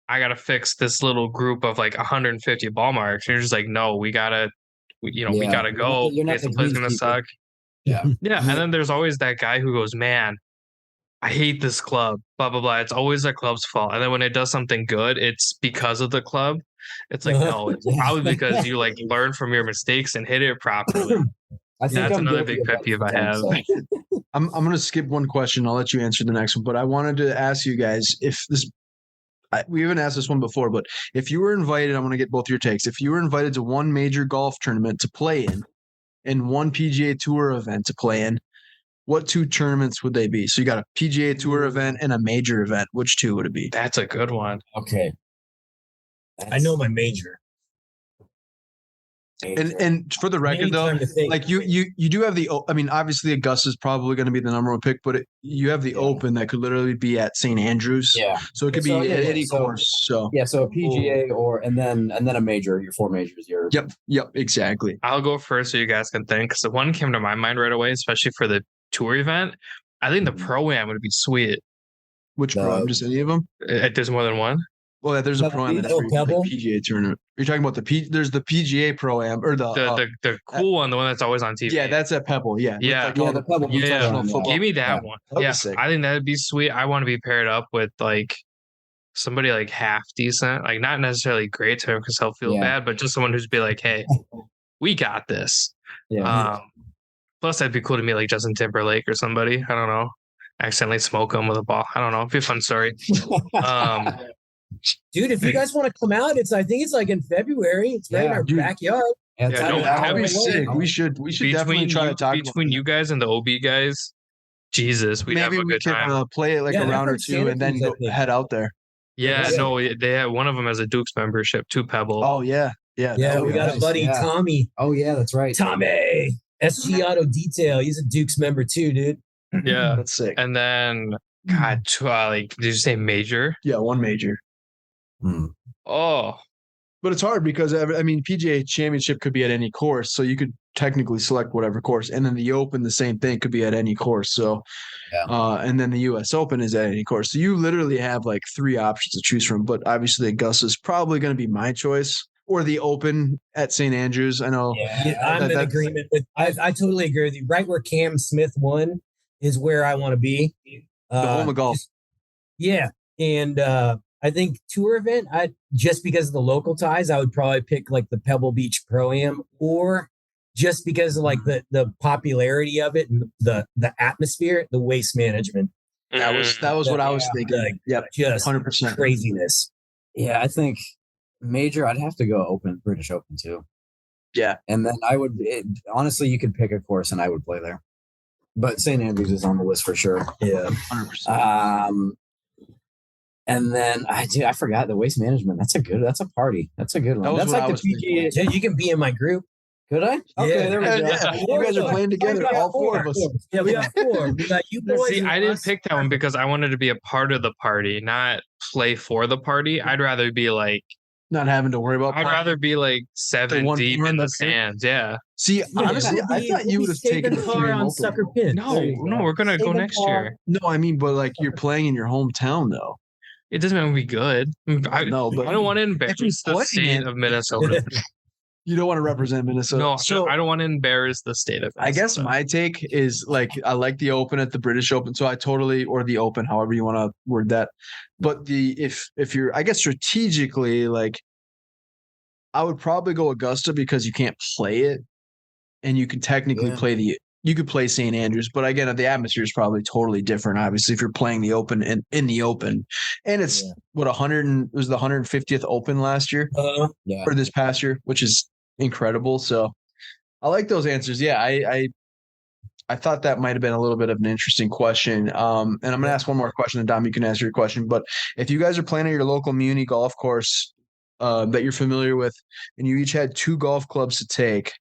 I got to fix this little group of like 150 ball marks. And you're just like, no, we got to go. It's the play's going to suck. Yeah. Yeah. And then there's always that guy who goes, man, I hate this club, blah, blah, blah. It's always the club's fault. And then when it does something good, it's because of the club. It's like, no, it's probably because you like learn from your mistakes and hit it properly. That's another big pet peeve I have. I'm going to skip one question. I'll let you answer the next one. But I wanted to ask you guys if this we haven't asked this one before, but if you were invited, I want to get both your takes. If you were invited to one major golf tournament to play in and one PGA Tour event to play in, what 2 tournaments would they be? So you got a PGA Tour event and a major event. Which 2 would it be? That's a good one. Okay. I know my major. And for the record, though, like you do have the. I mean, obviously Augusta's probably going to be the number 1 pick, but you have the Open that could literally be at St. Andrews. Yeah. So it could be at any course. So so a PGA and then a major. Your 4 majors. Yep. Exactly. I'll go first so you guys can think. Because the one came to my mind right away, especially for the tour event. I think the Pro-Am would be sweet. Which Pro-Am? Just any of them? There's more than one. Well, yeah, there's a Pro-Am that's for PGA tournament. You're talking about there's the PGA Pro-Am or the cool one, the one that's always on TV. Yeah, that's at Pebble. Yeah. Yeah. Like the Pebble. Yeah. Give me that one. Yeah. I think that'd be sweet. I want to be paired up with like somebody like half decent, like not necessarily great to him because he'll feel bad, but just someone who's be like, hey, we got this. Yeah. Plus, that'd be cool to meet like Justin Timberlake or somebody. I don't know. Accidentally smoke him with a ball. I don't know. It'd be a fun story. Dude, if you guys want to come out, I think it's like in February. It's right in our backyard. That'd be sick. We should definitely try to talk between you guys and the OB guys. Jesus, we'd have a good time. Maybe we can play it like a round or 2 and then head out there. Yeah, no, they have one of them as a Dukes membership to Pebble. Oh yeah. Yeah, we got a buddy, Tommy. Oh yeah, that's right. Tommy. SG Auto Detail. He's a Dukes member too, dude. Yeah, that's sick. And then, God, like, did you say major? Yeah, 1 major. Oh, but it's hard because I mean, PGA Championship could be at any course, so you could technically select whatever course, and then the Open, the same thing, could be at any course. So, and then the U.S. Open is at any course. So you literally have like 3 options to choose from. But obviously, Augusta is probably going to be my choice, or the Open at St. Andrews. I know. Yeah, I'm in agreement with. I totally agree with you. Right where Cam Smith won is where I want to be. The home of golf. And I think tour event, just because of the local ties, I would probably pick like the Pebble Beach Pro-Am, or just because of like the popularity of it and the atmosphere, the Waste Management. That was what I was thinking. Just 100% craziness. Yeah, I think major. I'd have to go British Open too. Yeah, and then honestly, you could pick a course and I would play there. But St. Andrews is on the list for sure. Yeah, 100%. And then I forgot the waste management. That's a party. That's a good one. That's like the PGA. Dude, you can be in my group. Could I? Okay, there we go. Yeah. You guys are playing together, all four of us. Yeah, we got 4. We got you boys. See, I didn't pick that one because I wanted to be a part of the party, not play for the party. I'd rather be like not having to worry about. I'd rather be like 7 deep in the stands. Yeah. See, honestly, I thought you would have taken the 3 on Sucker Pin. No, we're gonna go next year. No, I mean, but like you're playing in your hometown though. It doesn't mean we good. No, but I don't want to embarrass the state of Minnesota. You don't want to represent Minnesota. No, so I don't want to embarrass the state of Minnesota. I guess my take is like I like the Open at the British Open, so I totally or the Open, however you want to word that. But if you're, I guess strategically, like I would probably go Augusta because you can't play it, and you can technically you could play St. Andrews, but again, the atmosphere is probably totally different. Obviously, if you're playing the Open and in the Open, and it's what 100 it was the 150th Open last year or this past year, which is incredible. So I like those answers. Yeah, I thought that might have been a little bit of an interesting question. And I'm going to ask one more question, and Dom, you can answer your question. But if you guys are playing at your local muni golf course that you're familiar with, and you each had 2 golf clubs to take,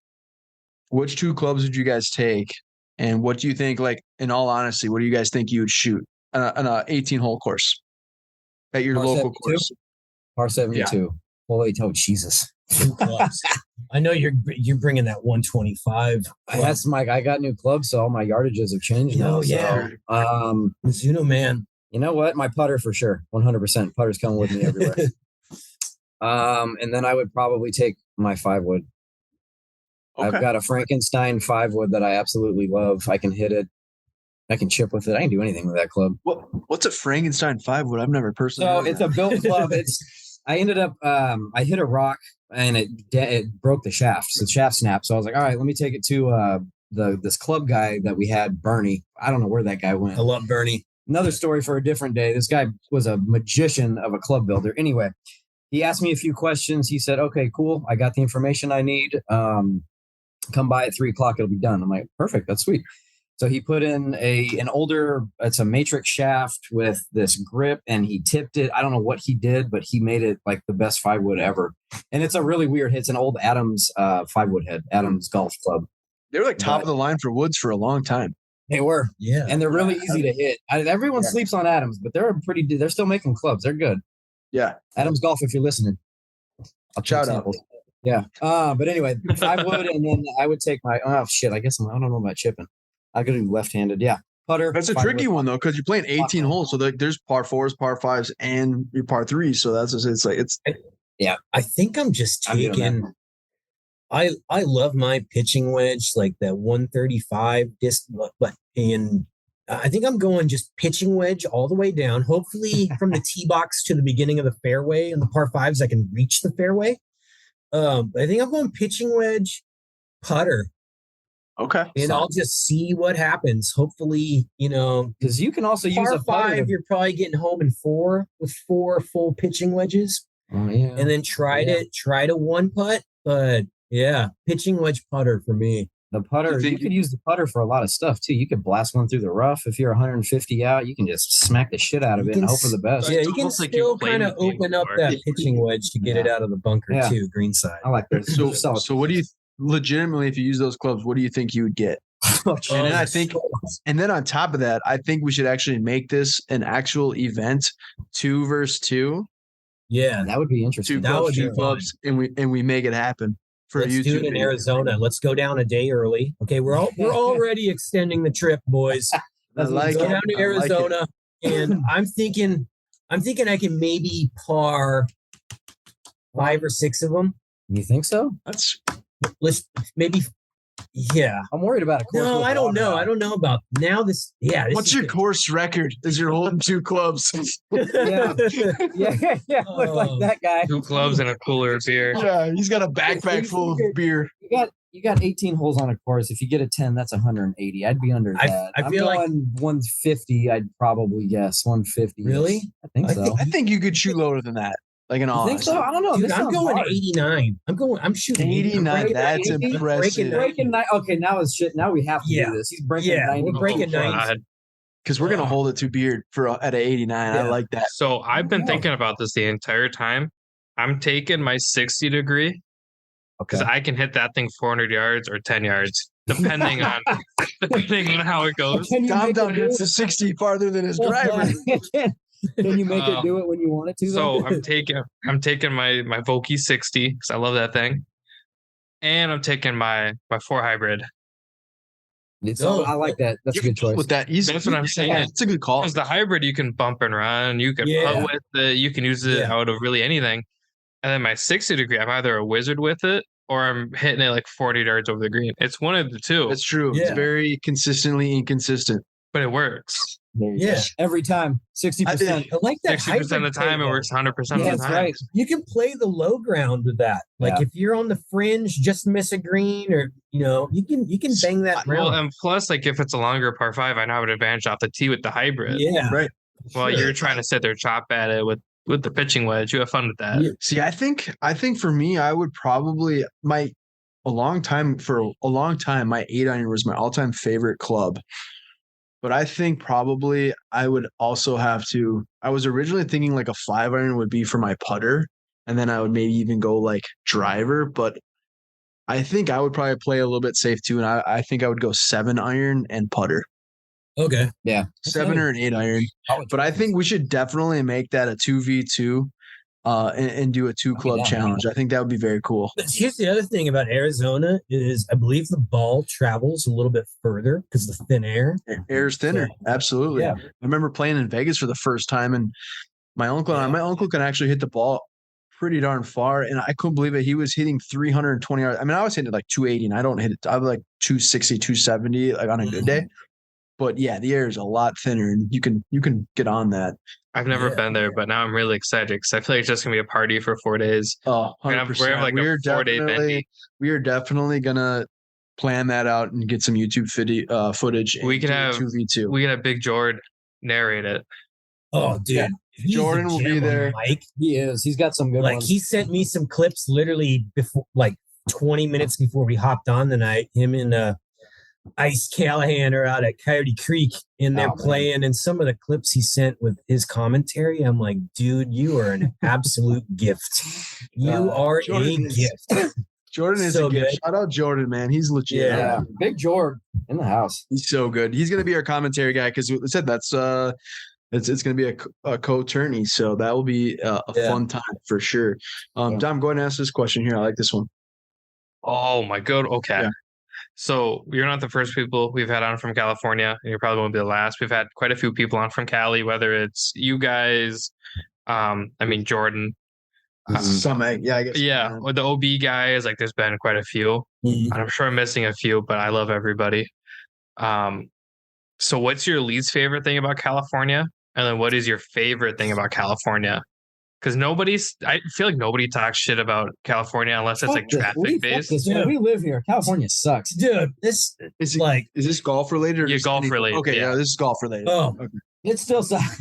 which 2 clubs would you guys take? And what do you think, like, in all honesty, what do you guys think you would shoot on a 18-hole course at your local course? Par 72. Yeah. Holy, oh, Jesus. 2 clubs. I know you're bringing that 125. That's Mike. I got new clubs, so all my yardages have changed now. Oh, yeah. So, Mizuno, man. You know what? My putter for sure. 100%. Putter's coming with me everywhere. And then I would probably take my 5-wood. Okay. I've got a Frankenstein 5-wood that I absolutely love. I can hit it. I can chip with it. I can do anything with that club. What's a Frankenstein 5-wood? I've never personally. So it's a built club. I ended up. I hit a rock and it broke the shaft. So the shaft snapped. So I was like, all right, let me take it to this club guy that we had, Bernie. I don't know where that guy went. I love Bernie. Another story for a different day. This guy was a magician of a club builder. Anyway, he asked me a few questions. He said, okay, cool. I got the information I need. Come by at 3:00. It'll be done. I'm like, perfect. That's sweet. So he put in an older, it's a matrix shaft with this grip, and he tipped it. I don't know what he did, but he made it like the best 5-wood ever. And it's a really weird hit. It's an old Adams 5-wood head, Adams Golf Club. They were like top of the line for woods for a long time. They were. Yeah. And they're really easy to hit. Everyone sleeps on Adams, but they're still making clubs. They're good. Yeah. Adams Golf, if you're listening. I'll shout out. Yeah. But anyway, 5-wood, and then I would take my, I guess I don't know about chipping. I could do lefty-handed. Yeah. Putter. That's a tricky one though, because you're playing 18 holes. So there's par 4s, par 5s, and your par 3s. So that's just, yeah. I think I'm just taking. I love my pitching wedge, like that 135 but I think I'm going just pitching wedge all the way down. Hopefully from the tee box to the beginning of the fairway, and the par 5s I can reach the fairway. I think I'm going pitching wedge, putter. Okay. And I'll just see what happens. Hopefully, because you can also use a putter. 5, you're probably getting home in 4 with 4 full pitching wedges. Oh yeah. And then try to 1 putt. But yeah, pitching wedge putter for me. The putter, you could use the putter for a lot of stuff too. You could blast one through the rough. If you're 150 out, you can just smack the shit out of it and hope for the best. Yeah, you can still kind of open up that pitching wedge to get it out of the bunker too, greenside. I like that. So what do you legitimately, if you use those clubs, what do you think you would get? And then I think, and then on top of that, I think we should actually make this an actual event, 2 versus 2. Yeah, that would be interesting. 2 clubs, and we make it happen. Let's do it in Arizona. Let's go down a day early. Okay, we're already extending the trip, boys. Let's go down to Arizona, and I'm thinking I can maybe par 5 or 6 of them. You think so? Let's maybe. Yeah, I'm worried about a course. No, I don't know. I don't know about now. This What's your course record? Is you're holding 2 clubs? yeah. Look like that guy. 2 clubs and a cooler of beer. Yeah, he's got a backpack full of beer. You got 18 holes on a course. If you get a 10, that's 180. I'd be under that. I feel like 150. I'd probably guess 150. Really? I think so. I think you could shoot lower than that. Like an all. Think so? I don't know. Dude, I'm going hard. 89. I'm shooting 89. That's impressive. Breaking 90. Okay, now it's shit. Now we have to do this. He's breaking 90. We're breaking 90. because we're gonna hold it to Beard at an 89. I like that. So I've been thinking about this the entire time. I'm taking my 60 degree because I can hit that thing 400 yards or 10 yards, depending on how it goes. Dom hits the 60 farther than his driver. Can you make it do it when you want it to? So I'm taking my Vokey 60 because I love that thing, and I'm taking my 4 hybrid. I like that. That's a good choice. With that, that's what I'm saying. It's a good call. Because the hybrid you can bump and run, you can putt with it, you can use it out of really anything. And then my 60 degree, I'm either a wizard with it or I'm hitting it like 40 yards over the green. It's one of the two. It's true. Yeah. It's very consistently inconsistent, but it works. Every time, 60%. I like that. 60% of the time, it works 100% of the time. That's right. You can play the low ground with that. Like if you're on the fringe, just miss a green, or you can bang that round. Well, and plus, like if it's a longer par 5, I now have an advantage off the tee with the hybrid. Yeah, right. Well, you're trying to sit there, chop at it with the pitching wedge. You have fun with that. Yeah. See, I think for me, I would probably for a long time, my 8-iron was my all-time favorite club. But I think probably I would also have to. I was originally thinking like a 5-iron would be for my putter, and then I would maybe even go like driver. But I think I would probably play a little bit safe too, and I think I would go 7-iron and putter. Okay, yeah, 7 or an 8-iron. But I think we should definitely make that a 2v2. And do a 2-club challenge. I think that would be very cool. But here's the other thing about Arizona is I believe the ball travels a little bit further because the thin air. Air's thinner. Absolutely. Yeah. I remember playing in Vegas for the first time, and my uncle can actually hit the ball pretty darn far, and I couldn't believe it. He was hitting 320 yards. I mean, I was hitting it like 280, and I don't hit it. I was like 260, 270 like on a good day. But yeah, the air is a lot thinner, and you can get on that. I've never been there, but now I'm really excited because I feel like it's just gonna be a party for 4 days. Oh, 100%. We are definitely gonna plan that out and get some YouTube footage. We can have 2v2. We can have Big Jordan narrate it. Oh, dude. Yeah. Jordan will be there. Mike. He is. He's got some good ones. He sent me some clips literally before, like 20 minutes before we hopped on tonight. Him and Ice Callahan are out at Coyote Creek and they're playing, and some of the clips he sent with his commentary, I'm like, dude, you are an absolute gift. You are a gift. Jordan is so a gift. Shout out Jordan, man. He's legit. Yeah. Big Jordan in the house. He's so good. He's gonna be our commentary guy because we said that's it's gonna be a co-tourney, so that will be a fun time for sure. Dom, go ahead and ask this question here. I like this one. Oh my god. Okay. Yeah. So you're not the first people we've had on from California, and you probably won't be the last. We've had quite a few people on from Cali, whether it's you guys, Jordan. I guess. Yeah, or the OB guys, like there's been quite a few. And I'm sure I'm missing a few, but I love everybody. So what's your least favorite thing about California? And then what is your favorite thing about California? Because I feel like nobody talks shit about California unless it's like traffic based. We live here. California sucks, dude. This is this golf related? Or golf related. Okay, yeah, this is golf related. Oh, okay. It still sucks.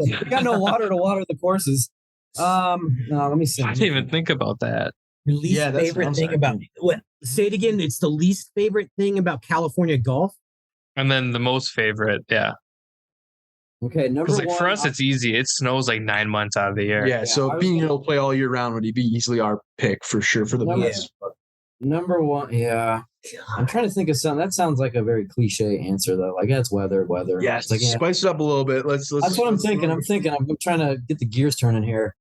We got no water to water the courses. No, let me see. I didn't even think about that. Your least favorite thing about what? Say it again. It's the least favorite thing about California golf, and then the most favorite. Yeah. Okay, number one. For us, it's easy. It snows like 9 months out of the year. Yeah, so being able to play all year round would be easily our pick for sure for the best. Number one, yeah. I'm trying to think of something. That sounds like a very cliche answer though. Like that's weather. Yeah, spice it up a little bit. Let's. That's what I'm thinking. I'm trying to get the gears turning here.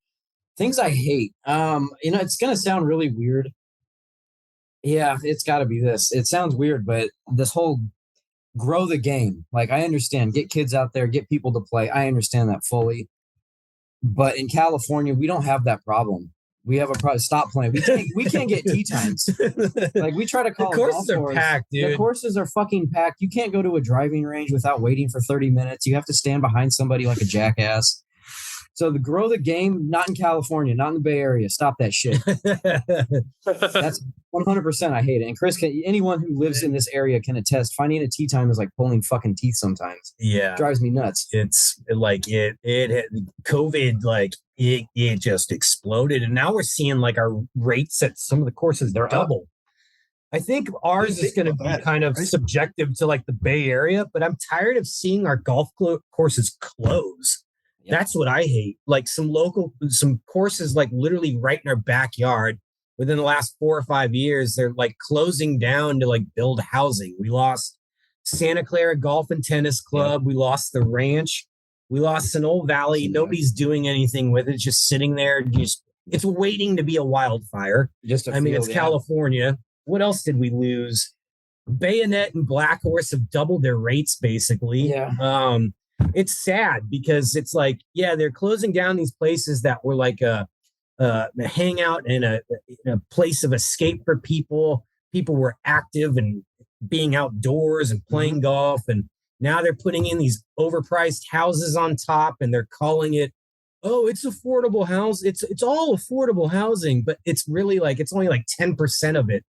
Things I hate. It's gonna sound really weird. Yeah, it's got to be this. It sounds weird, but this whole grow the game. Like I understand, get kids out there, get people to play. I understand that fully. But in California, we don't have that problem. We have a problem. Stop playing. We can't get tee times. Like we try to call the courses are packed, dude. The courses are fucking packed. You can't go to a driving range without waiting for 30 minutes. You have to stand behind somebody like a jackass. So the grow the game, not in California, not in the Bay Area. Stop that shit. That's 100%. I hate it. And Chris, anyone who lives in this area can attest. Finding a tee time is like pulling fucking teeth sometimes. Yeah, it drives me nuts. It's like COVID, like it just exploded, and now we're seeing like our rates at some of the courses they're double. I think ours is going to be kind of subjective to like the Bay Area, but I'm tired of seeing our golf courses close. Yeah. That's what I hate. Like some courses, like literally right in our backyard. Within the last 4 or 5 years, they're like closing down to like build housing. We lost Santa Clara Golf and Tennis Club. We lost the ranch. We lost an old valley. Nobody's doing anything with it. It's just sitting there. It's waiting to be a wildfire. It's California. What else did we lose? Bayonet and Black Horse have doubled their rates, basically. Yeah. It's sad because it's like, yeah, they're closing down these places that were like a hangout and a place of escape for people. People were active and being outdoors and playing golf. And now they're putting in these overpriced houses on top, and they're calling it, oh, it's affordable house. It's all affordable housing, but it's really like, it's only like 10% of it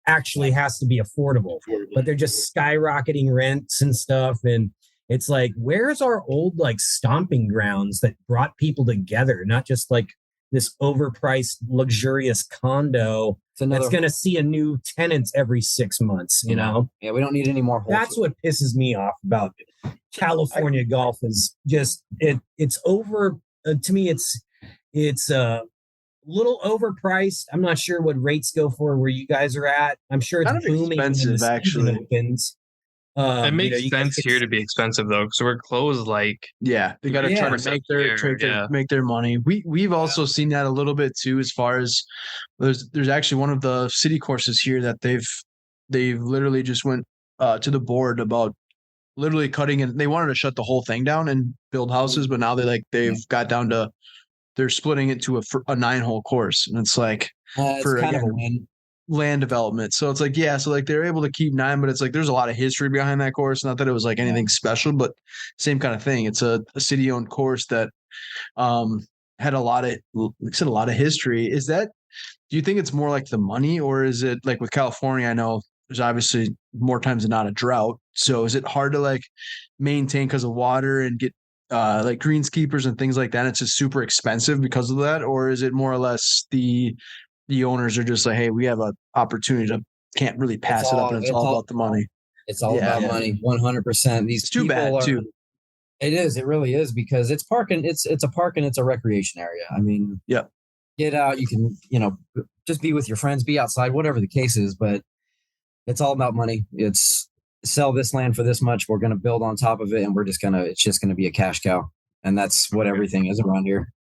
actually has to be affordable, but they're just skyrocketing rents and stuff. And it's like, where's our old like stomping grounds that brought people together, not just like this overpriced luxurious condo that's going to see a new tenant every 6 months, you know? Yeah, we don't need any more. That's what pisses me off about California golf is just, it's over. To me, it's little overpriced. I'm not sure what rates go for where you guys are at. I'm sure it's kind of booming expensive, actually. Opens. It makes sense here to be expensive though, because we're closed like they got to try to make their money. We've also seen that a little bit too, as far as there's actually one of the city courses here that they've literally just went to the board about literally cutting it. They wanted to shut the whole thing down and build houses, but now they've got down to they're splitting it to a 9-hole course, and it's like for kind of a win. Land development. So it's like, yeah, so like they're able to keep 9, but it's like there's a lot of history behind that course. Not that it was like anything special, but same kind of thing. It's a city owned course that had a lot of history. Is that, do you think it's more like the money, or is it like with California? I know there's obviously more times than not a drought. So is it hard to like maintain because of water and get like greenskeepers and things like that? It's just super expensive because of that, or is it more or less the owners are just like, hey, we have an opportunity to can't really pass it up, and it's all about the money. It's all about money, 100%. These it's too bad too. It is. It really is, because it's parking. It's a park and it's a recreation area. I mean, get out. You can, just be with your friends, be outside, whatever the case is. But it's all about money. It's sell this land for this much. We're going to build on top of it, and it's just going to be a cash cow. And that's what everything is around here.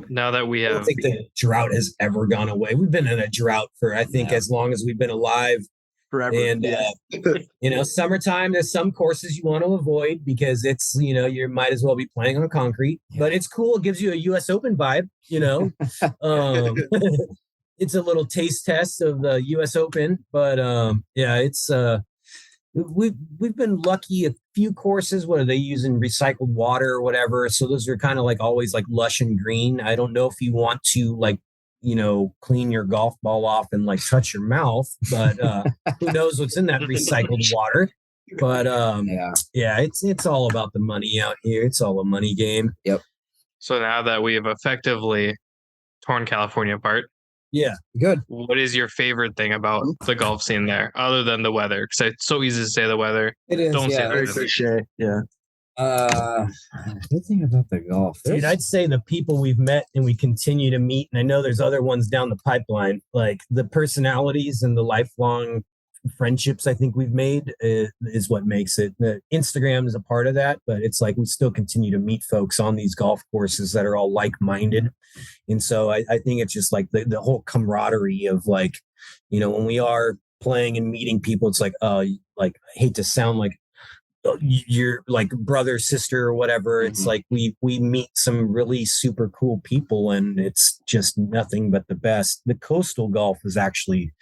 Now that we have, I don't think the drought has ever gone away. We've been in a drought for, I think, as long as we've been alive. Forever. And, summertime, there's some courses you want to avoid because it's, you might as well be playing on concrete, but it's cool. It gives you a US Open vibe, it's a little taste test of the US Open, but it's, we've been lucky. A few courses, what are they using? Recycled water or whatever. So those are kind of like always like lush and green. I don't know if you want to like, clean your golf ball off and like touch your mouth, but who knows what's in that recycled water. But it's all about the money out here. It's all a money game. Yep. So now that we have effectively torn California apart, good. what is your favorite thing about the golf scene there, other than the weather? Because it's so easy to say the weather. It is. Don't say very cliche. Yeah. Good thing about the golf, dude, I'd say the people we've met and we continue to meet, and I know there's other ones down the pipeline, like the personalities and the lifelong friendships I think we've made is what makes it. The Instagram is a part of that, but it's like we still continue to meet folks on these golf courses that are all like-minded. And so I think it's just like the whole camaraderie of like, when we are playing and meeting people, it's like, like I hate to sound like you're like brother, sister, or whatever. It's like we meet some really super cool people, and it's just nothing but the best. The coastal golf is actually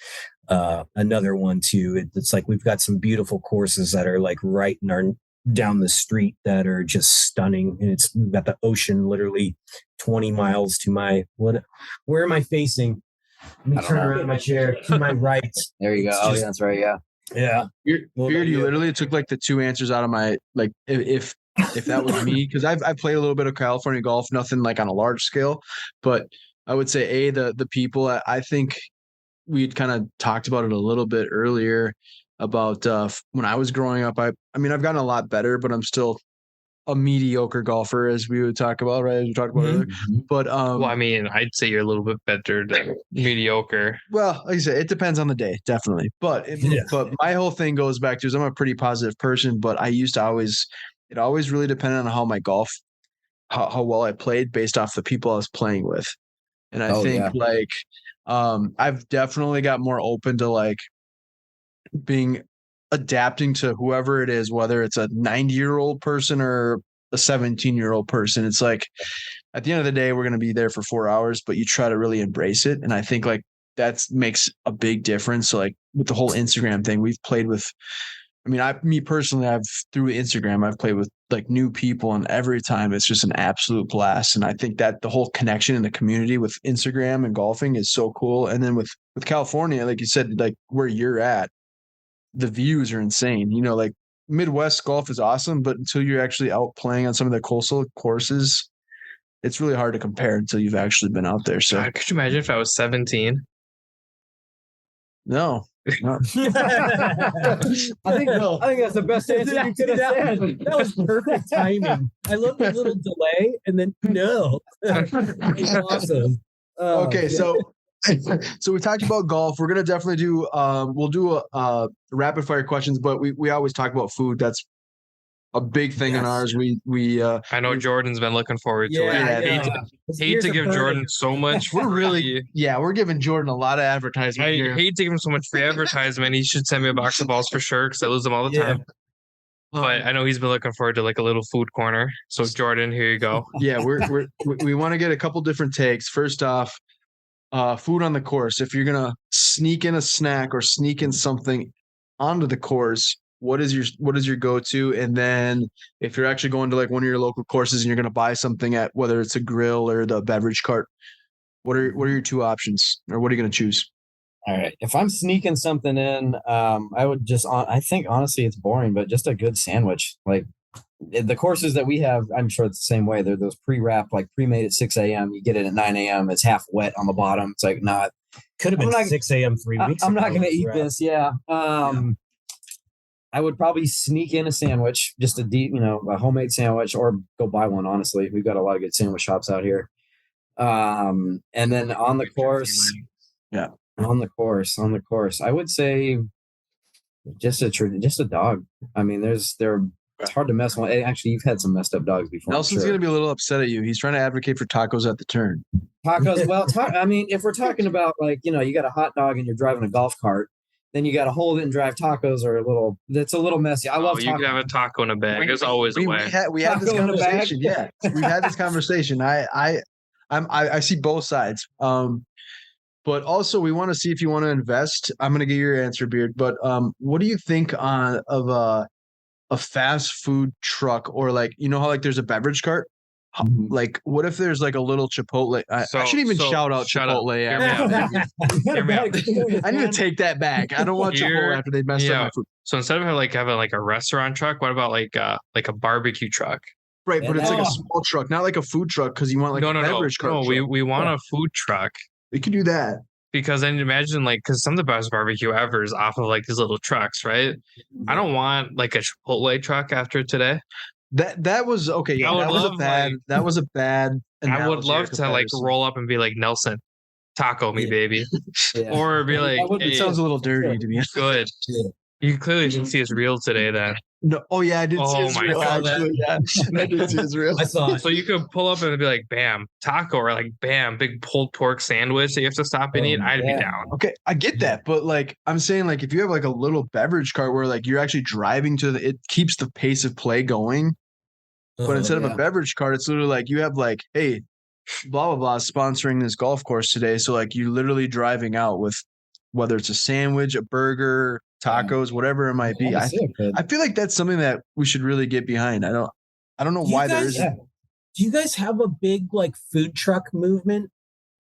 another one too. It's like we've got some beautiful courses that are like right in our down the street that are just stunning, and we've got the ocean literally 20 miles to my where am I facing? Let me turn around my chair to my right. There you go. That's right. Yeah. You literally took like the two answers out of my, like, if that was me, because I've played a little bit of California golf, nothing like on a large scale, but I would say the people. I think we'd kind of talked about it a little bit earlier about when I was growing up. I mean, I've gotten a lot better, but I'm still a mediocre golfer, as we would talk about, right? As we talked about earlier. But well, I mean, I'd say you're a little bit better than mediocre. Well, like I said, it depends on the day, definitely. But but my whole thing goes back to is I'm a pretty positive person, but I used to it always really depended on how my golf, how well I played based off the people I was playing with. And I think I've definitely got more open to like adapting to whoever it is, whether it's a 90-year-old person or a 17-year-old person. It's like at the end of the day, we're going to be there for 4 hours, but you try to really embrace it. And I think like that makes a big difference. So like with the whole Instagram thing, we've played with, I mean, me personally, through Instagram, I've played with like new people, and every time it's just an absolute blast. And I think that the whole connection in the community with Instagram and golfing is so cool. And then with California, like you said, like where you're at, the views are insane. You know, like Midwest golf is awesome, but until you're actually out playing on some of the coastal courses, it's really hard to compare until you've actually been out there. So God, could you imagine if I was 17? No. I think that's the best answer you could have said. That was perfect timing. I love the little delay, and then no. It's awesome. Okay, so we talked about golf. We're gonna definitely do we'll do a rapid fire questions, but we always talk about food. That's a big thing on ours. I know Jordan's been looking forward to it. I hate to give Jordan so much. We're giving Jordan a lot of advertisement. I hate to give him so much free advertisement. He should send me a box of balls for sure, because I lose them all the time. But I know he's been looking forward to like a little food corner. So Jordan, here you go. Yeah, we want to get a couple different takes. First off, food on the course. If you're gonna sneak in a snack or sneak in something onto the course, what is your go-to? And then if you're actually going to like one of your local courses and you're going to buy something at whether it's a grill or the beverage cart, what are your two options, or what are you going to choose? All right. If I'm sneaking something in, I would I think honestly it's boring, but just a good sandwich. Like the courses that we have, I'm sure it's the same way. They're those pre-wrapped, like pre-made at 6 a.m. You get it at 9 a.m. It's half wet on the bottom. It's like, nah, could have been 6 a.m. 3 weeks I'm ago. not going to eat this. Yeah. I would probably sneak in a sandwich, just a homemade sandwich, or go buy one. Honestly, we've got a lot of good sandwich shops out here. And then on the course, I would say just a dog. I mean, it's hard to mess one. Actually, you've had some messed up dogs before. Nelson's going to be a little upset at you. He's trying to advocate for tacos at the turn. Tacos. Well, I mean, if we're talking about like, you got a hot dog and you're driving a golf cart, then you got to hold it and drive. Tacos are it's a little messy. I love tacos. You can have a taco in a bag. There's always a way. We had this conversation. Yeah, we've had this conversation. I see both sides. But also we want to see if you want to invest. I'm going to get your answer, Beard. But what do you think of a fast food truck, or like, how like there's a beverage cart? Like, what if there's like a little Chipotle? I shouldn't even shout out Chipotle. Hear me out. I need to take that back. I don't want Chipotle after they messed up my food. So instead of having like a restaurant truck, what about like a barbecue truck? Right, but it's like a small truck, not like a food truck, because you want like a beverage cart. No, we want a food truck. We could do that. Because then imagine because some of the best barbecue ever is off of like these little trucks, right? I don't want like a Chipotle truck after today. That was okay. Yeah, that was a bad. I would love to like roll up and be like, Nelson, taco me, baby, or be like, it sounds a little dirty to me. Good. You clearly didn't see us real today, then. No. Oh yeah, I did see his reel. Actually, yeah, I did see his reel. I saw it. So you could pull up and be like, bam, taco, or like, bam, big pulled pork sandwich that you have to stop and eat. I'd be down. Okay, I get that, but like I'm saying, like if you have like a little beverage cart where like you're actually driving it keeps the pace of play going. But instead of a beverage cart, it's literally like you have like, hey, blah blah blah, sponsoring this golf course today. So like you're literally driving out with whether it's a sandwich, a burger, tacos, whatever it might be. I feel like that's something that we should really get behind. I don't know why there isn't. Do you guys have a big like food truck movement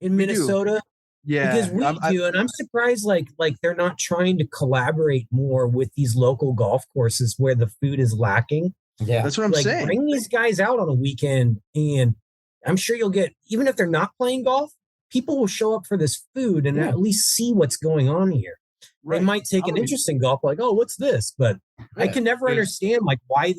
in Minnesota? Yeah, because we do, and I'm surprised like they're not trying to collaborate more with these local golf courses where the food is lacking. Yeah, that's what I'm saying. Bring these guys out on a weekend, and I'm sure you'll get, even if they're not playing golf, people will show up for this food and at least see what's going on here. They might take an interest in golf, like, oh, what's this? But I can never understand like why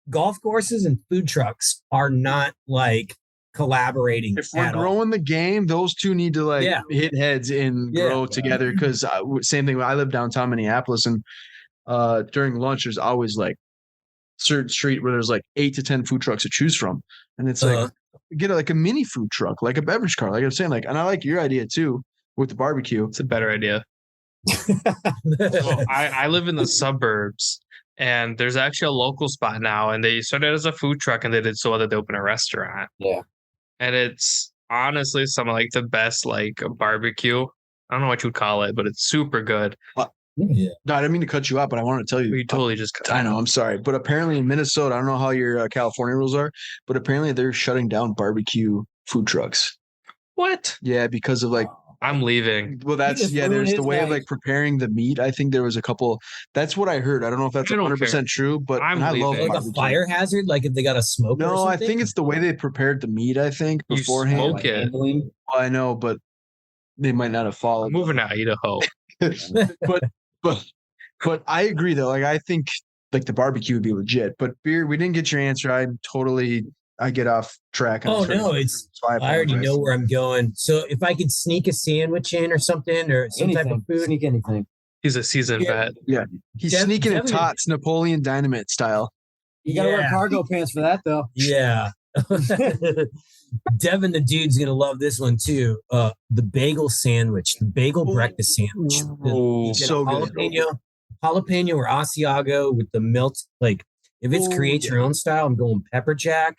golf courses and food trucks are not like collaborating. If we're growing the game, those two need to like hit heads and grow together. Because same thing. I live downtown Minneapolis, and during lunch, there's always like certain street where there's like 8 to 10 food trucks to choose from, and it's like get like a mini food truck, like a beverage car, like I'm saying. Like, and I like your idea too with the barbecue. It's a better idea. Well, I live in the suburbs, and there's actually a local spot now, and they started as a food truck, and they did so well that they opened a restaurant. Yeah, and it's honestly some of like the best like barbecue. I don't know what you would call it, but it's super good. No, I didn't mean to cut you up, but I wanted to tell you. You totally just cut. I know, I'm sorry, but apparently in Minnesota, I don't know how your California rules are, but apparently they're shutting down barbecue food trucks. What? Yeah, because of like. I'm leaving. Well, there's the way of like preparing the meat. I think there was a couple. That's what I heard. I don't know if that's 100% true, but I love like barbecue. a fire hazard, like if they got a smoke. No, I think it's the way they prepared the meat. I think beforehand. You smoke it. Well, I know, but they might not have followed. Moving to Idaho. but I agree though. Like I think like the barbecue would be legit. But beer, we didn't get your answer. I get off track. Oh no, I already know where I'm going. So if I could sneak a sandwich in or something or some type of food, sneak anything. He's a seasoned vet. Yeah, he's sneaking in tots, Napoleon Dynamite style. You gotta wear cargo pants for that though. Yeah. Devin, the dude's gonna love this one too. The bagel sandwich, the bagel breakfast sandwich. So jalapeno or Asiago with the melt. Like if it's create your own style, I'm going pepper jack,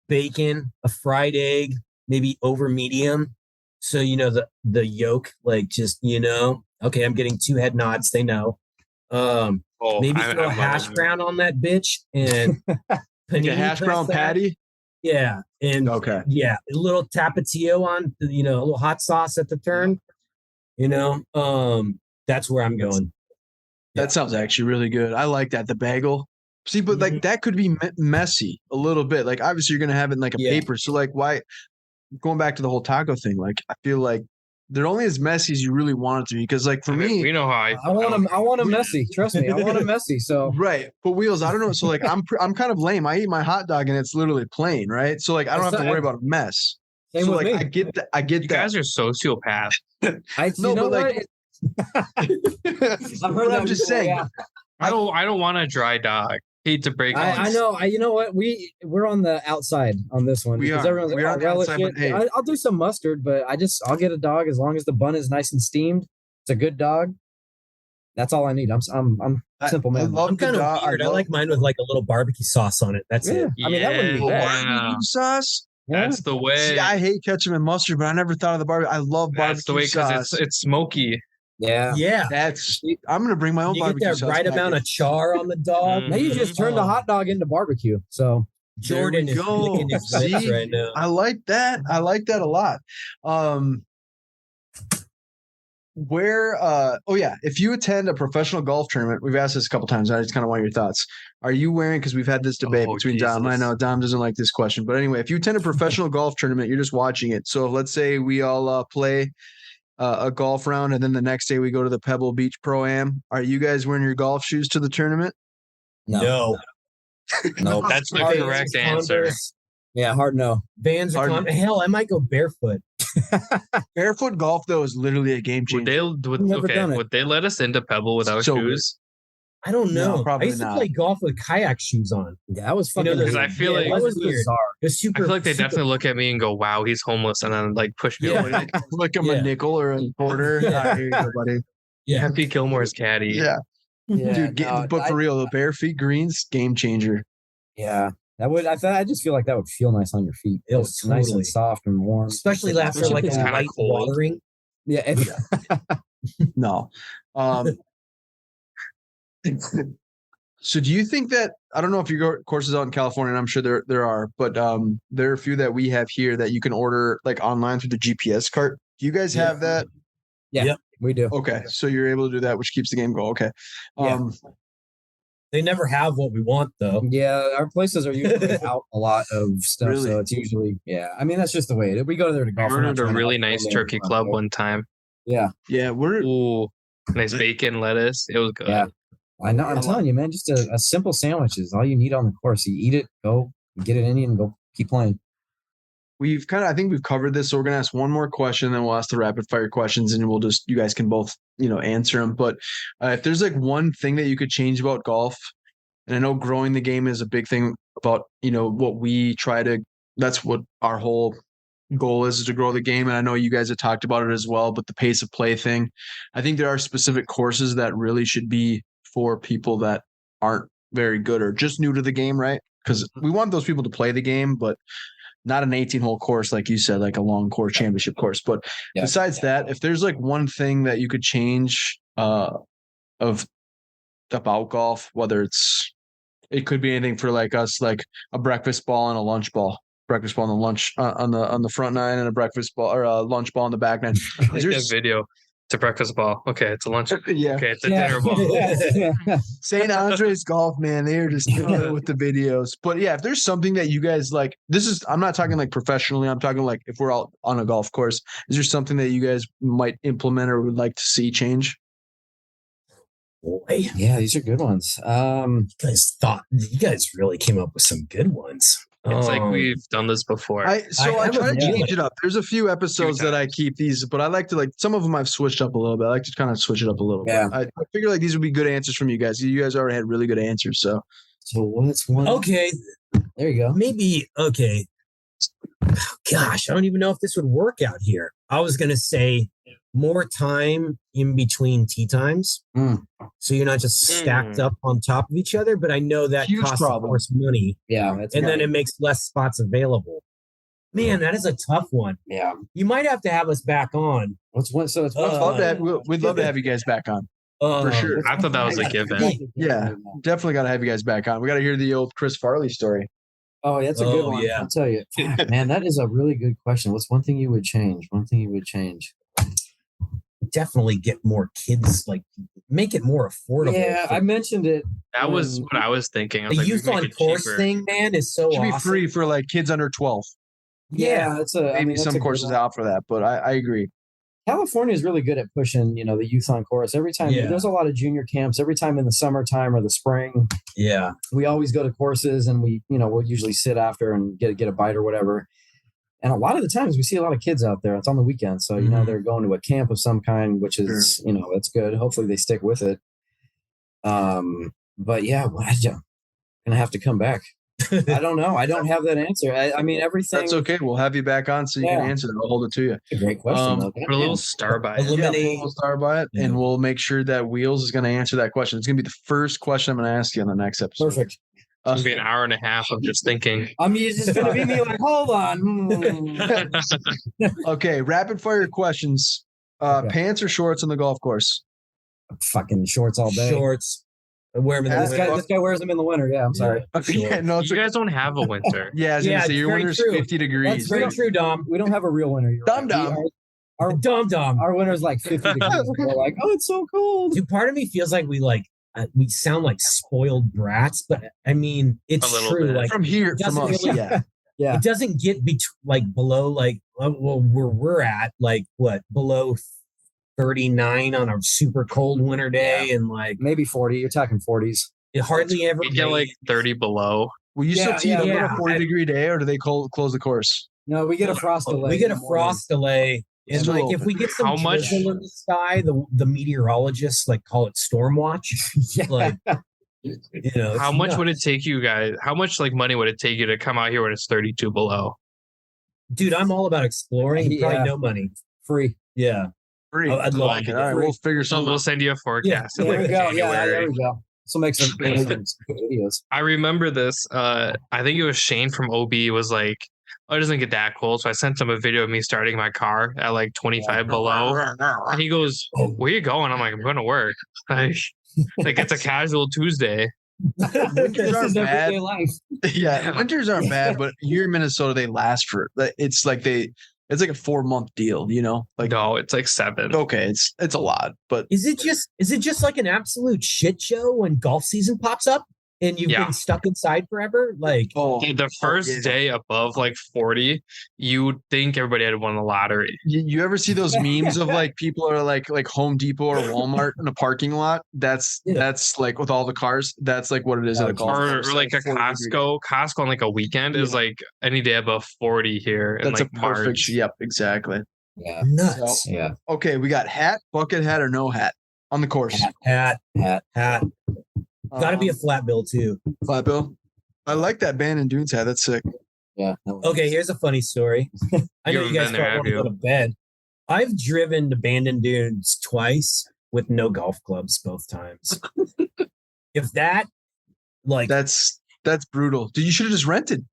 bacon, a fried egg, maybe over medium. So the yolk, like just okay, I'm getting 2 head nods. They know. Maybe throw a hash brown on that bitch and like a hash brown patty. Yeah, and a little tapatio on, a little hot sauce at the turn. That's where I'm going. That sounds actually really good. I like that. The bagel. See, but like that could be messy a little bit. Like obviously you're gonna have it in like a paper. So like why? Going back to the whole taco thing, like I feel like they're only as messy as you really want it to be. Because like for me, we know how I want them messy. Trust me, I want them messy. So right, but Wheels, I don't know. So like I'm kind of lame. I eat my hot dog and it's literally plain, right? So like I don't have to worry about a mess. Same with me. I get that. You guys are sociopaths. I'm just saying. Yeah. I don't want a dry dog. Hate to break. I know. You know what? We're on the outside on this one. We are. Everyone's we are relish outside, it. but hey. I'll do some mustard, but I'll get a dog as long as the bun is nice and steamed. It's a good dog. That's all I need. I'm simple man. I'm kind of weird. I like mine with like a little barbecue sauce on it. That's it. I mean, that wouldn't be bad. Barbecue sauce. That's the way. See, I hate ketchup and mustard, but I never thought of the barbecue. I love barbecue That's the way because it's smoky. Yeah. I'm gonna bring my own barbecue sauce. You get that right amount of char on the dog. Now you just turned the hot dog into barbecue. So Jordan is licking his lips right now. I like that. I like that a lot. If you attend a professional golf tournament, we've asked this a couple times. I just kind of want your thoughts. Are you wearing? Because we've had this debate between Dom. I know Dom doesn't like this question, but anyway, if you attend a professional golf tournament, you're just watching it. So let's say we all play a golf round, and then the next day we go to the Pebble Beach Pro-Am. Are you guys wearing your golf shoes to the tournament? No. That's the correct answer. Yeah, hard no. Vans are hell, I might go barefoot. Barefoot golf though is literally a game changer. Would they let us into Pebble without shoes? I don't know. No, probably I used to play golf with kayak shoes on. Yeah, that was fucking. Because I feel like that was bizarre. It was super. I feel like they definitely look at me and go, "Wow, he's homeless," and then like push me over. Like I'm a nickel or a quarter. Here you go, buddy. Yeah, Happy Gilmore's caddy. Yeah. Dude, but for real, the bare feet greens, game changer. Yeah. I just feel like that would feel nice on your feet. It was nice and soft and warm. Especially after like a light watering. Yeah. No. So do you think that, I don't know if your courses out in California, and I'm sure there are, but there are a few that we have here that you can order like online through the GPS cart. Do you guys have that? Yeah, we do. Okay. So you're able to do that, which keeps the game going. Okay. They never have what we want though. Yeah, our places are usually out a lot of stuff, Really? so it's usually I mean that's just the way it is. We go there to I golf. we're not ordered a trying to really have nice fun there, turkey we're club not one time. there. Yeah, we're Ooh, nice bacon, lettuce. It was good. Yeah. I know. I'm telling you, man. Just a simple sandwich is all you need on the course. You eat it, go get it in you, and go keep playing. I think we've covered this. So we're gonna ask one more question, then we'll ask the rapid fire questions, and we'll just, you guys can both, answer them. But if there's like one thing that you could change about golf, and I know growing the game is a big thing about, what we try to, that's what our whole goal is to grow the game. And I know you guys have talked about it as well, but the pace of play thing, I think there are specific courses that really should be for people that aren't very good or just new to the game, right? Because we want those people to play the game, but not an 18-hole course, like you said, like a long course championship course. But besides that, if there's like one thing that you could change about golf, whether it could be anything for like us, like a breakfast ball and a lunch ball. Breakfast ball on the lunch on the front nine, and a breakfast ball or a lunch ball on the back nine. I like that video. It's a breakfast ball. Okay, it's a lunch. Yeah. Okay, it's a dinner ball. St. Andre's Golf, man, they are just killing it with the videos. But yeah, if there's something that you guys like, I'm not talking like professionally. I'm talking like if we're out on a golf course, is there something that you guys might implement or would like to see change? Boy, Yeah, these are good ones. you guys really came up with some good ones. It's like we've done this before. I try to yeah. change it up. There's a few episodes that I keep these, but I like to some of them I've switched up a little bit. I like to kind of switch it up a little Yeah. bit. I figure like these would be good answers from you guys. You guys already had really good answers, so what's one? Okay, There you go. maybe okay. Gosh, I don't even know if this would work out here. I was gonna say more time in between tee times, so you're not just stacked up on top of each other. But I know that Huge costs, of problem. course, money, Yeah, that's and right. then it makes less spots available. Man, that is a tough one. Yeah. You might have to have us back on. What's one? So it's we'd love to have you guys back on. For sure. I thought that was a given. Yeah, definitely got to have you guys back on. We got to hear the old Chris Farley story. Oh, that's a good one. yeah. I'll tell you, man. That is a really good question. What's one thing you would change? One thing you would change? Definitely get more kids, like make it more affordable. Yeah, I mentioned it. That was what I was thinking. I was The like, we youth make on it course cheaper. thing, man, is so Should be awesome. free for like kids under 12. Yeah, it's a. Maybe that's some a good courses one. out for that, but I agree. California is really good at pushing, the youth on course. Every time Yeah. there's a lot of junior camps. Every time in the summertime or the spring, Yeah, we always go to courses, and we'll usually sit after and get a bite or whatever. And a lot of the times we see a lot of kids out there. It's on the weekend, so they're going to a camp of some kind, which is it's good. Hopefully they stick with it. But yeah, I'm gonna have to come back. I don't know. I don't have that answer. I mean, everything. That's okay. We'll have you back on so you can answer that. I'll hold it to you. That's a great question. though. Put a little star by it. Eliminate- We'll start by it, and we'll make sure that Wheels is going to answer that question. It's going to be the first question I'm going to ask you on the next episode. Perfect. It's gonna be an hour and a half of just thinking. I mean, it's just gonna be me like, hold on. Okay, rapid fire questions. Okay. Pants or shorts on the golf course? Fucking shorts all day. shorts. I wear them in the This winter. guy wears them in the winter. Yeah, I'm sorry. Okay, yeah, no, it's You guys don't have a winter. yeah. I was Yeah, gonna say it's your very winter's true. 50 degrees. That's very true, Dom. We don't have a real winter. You're right. Dum-dum. Our Dom. our winter's like 50 degrees. We're like, oh, it's so cold. Dude, part of me feels like we sound like spoiled brats, but I mean, it's A little true. bit. Like From here, from doesn't us, really- yeah. Yeah. it doesn't get below where we're at, like what, below 39 on a super cold winter day, and like Maybe 40. You're talking 40s. it hardly ever You get like 30 below. Will you Yeah, still tee it yeah. up on a 40-degree day, or do they close the course? No, we get a frost delay. we get a in the morning. frost delay. And Still like if open. we get some How much- drizzle in the sky, the meteorologists like call it storm watch. Yeah. Like How much would it take you guys? How much like money would it take you to come out here when it's 32 below? Dude, I'm all about exploring. Yeah. Probably no money. Free. Yeah. Free. I'd love Like to it. get All right, free. we'll figure So something we'll out. send you a forecast. There we go. Yeah, January. there we go. So make some videos. I remember this. I think it was Shane from OB was like, "Oh, it doesn't get that cold." So I sent him a video of me starting my car at like 25 below, and he goes, "Where you going?" I'm like, "I'm going to work." Like it's a casual Tuesday. Winters This aren't is bad. everyday life. Yeah, winters aren't bad, but here in Minnesota they last for. It's like they it's like a 4-month deal, you know? Like, No, it's like 7. okay, it's a lot, but Is it just like an absolute shit show when golf season pops up and you've Yeah. been stuck inside forever? Like, The first day above like 40, you would think everybody had won the lottery. you ever see those memes of like people are like Home Depot or Walmart in a parking lot? That's like with all the cars. That's like what it is at a golf course. Or like a 40 degrees. Costco on like a weekend is like any day above 40 here in That's like a perfect. March. Yep, exactly. Yeah. nuts. So, Yeah. okay, we got hat, bucket hat, or no hat on the course. Hat. Got to be a flat bill too. flat bill. I like that Bandon Dunes hat. That's sick. Yeah. Okay, here's a funny story. I know You you guys haven't been there, probably want to have go to bed. I've driven to Bandon Dunes twice with no golf clubs both times. If that, like, That's brutal. Dude, you should have just rented.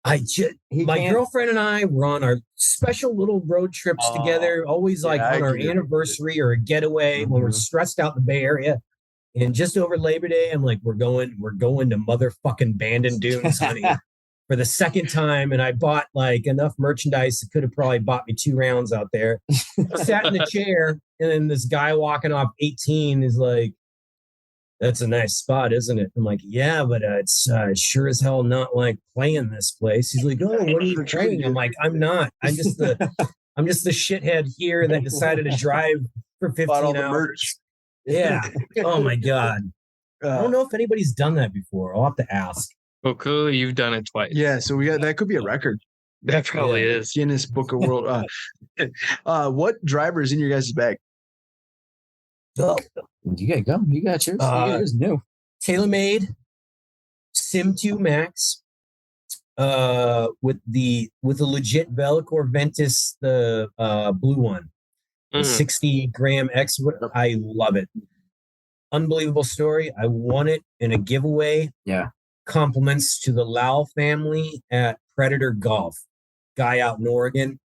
my girlfriend and I were on our special little road trips together, always like yeah, I on our get it. anniversary or a getaway when we're stressed out in the Bay Area. And just over Labor Day, I'm like, we're going to motherfucking Bandon Dunes, honey, for the second time. And I bought like enough merchandise that could have probably bought me 2 rounds out there. Sat in the chair, and then this guy walking off 18 is like, "That's a nice spot, isn't it?" I'm like, "Yeah, but it's sure as hell not like playing this place." He's like, "Oh, what are you playing?" I'm like, "I'm not. I'm just the shithead here that decided to drive for 15 hours." Yeah. Oh my God. I don't know if anybody's done that before. I'll have to ask. Well, clearly you've done it twice. Yeah, so we got that could be a record. That probably is. Guinness Book of World. What driver is in your guys' bag? Go. You gotta go. You got yours. You got yours new. TaylorMade Sim 2 Max with the legit Velcor Ventus, the blue one. The 60 gram X. I love it. Unbelievable story. I won it in a giveaway. Yeah. Compliments to the Lau family at Predator Golf. Guy out in Oregon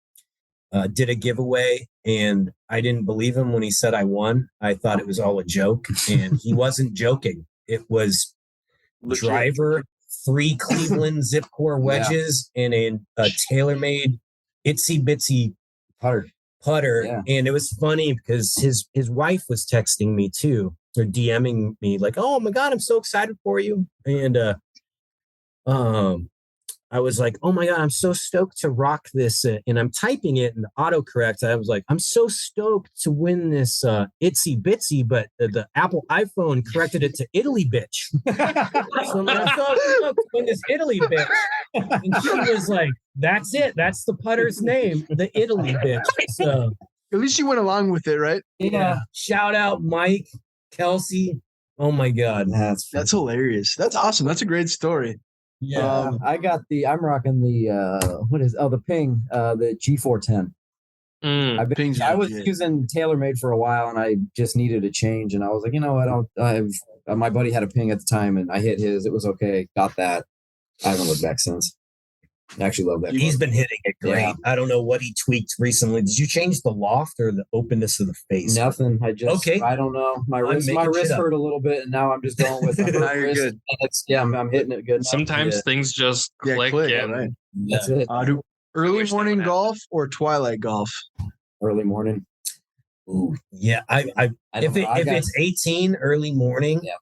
did a giveaway, and I didn't believe him when he said I won. I thought it was all a joke, and he wasn't joking. It was Legit. driver, 3 Cleveland zip core wedges, and a TaylorMade itsy bitsy putter. Yeah. And it was funny because his wife was texting me too, or DMing me like, "Oh my God, I'm so excited for you." And I was like, "Oh my God, I'm so stoked to rock this." And I'm typing it in the autocorrect. I was like, "I'm so stoked to win this itsy bitsy," but the Apple iPhone corrected it to Italy bitch. So I'm like, "I'm so stoked to win this Italy bitch." And she was like, "That's it. That's the putter's name, the Italy bitch." So At least you went along with it, right? yeah. Shout out Mike, Kelsey. Oh my God. That's hilarious. That's awesome. That's a great story. Yeah. I'm rocking the Ping, the G410. I was using TaylorMade for a while, and I just needed a change, and I was like, you know what, my buddy had a Ping at the time, and I hit his. It was okay. Got that. I haven't looked back since. I actually love that. He's been hitting it great. Yeah. I don't know what he tweaked recently. Did you change the loft or the openness of the face? Nothing. I don't know. My wrist hurt a little bit, and now I'm just going with now you're good. I'm hitting it good. Sometimes things just click. Right. That's it. Do early morning golf or twilight golf? Early morning. Ooh, yeah. If it's 18 early morning. Yeah.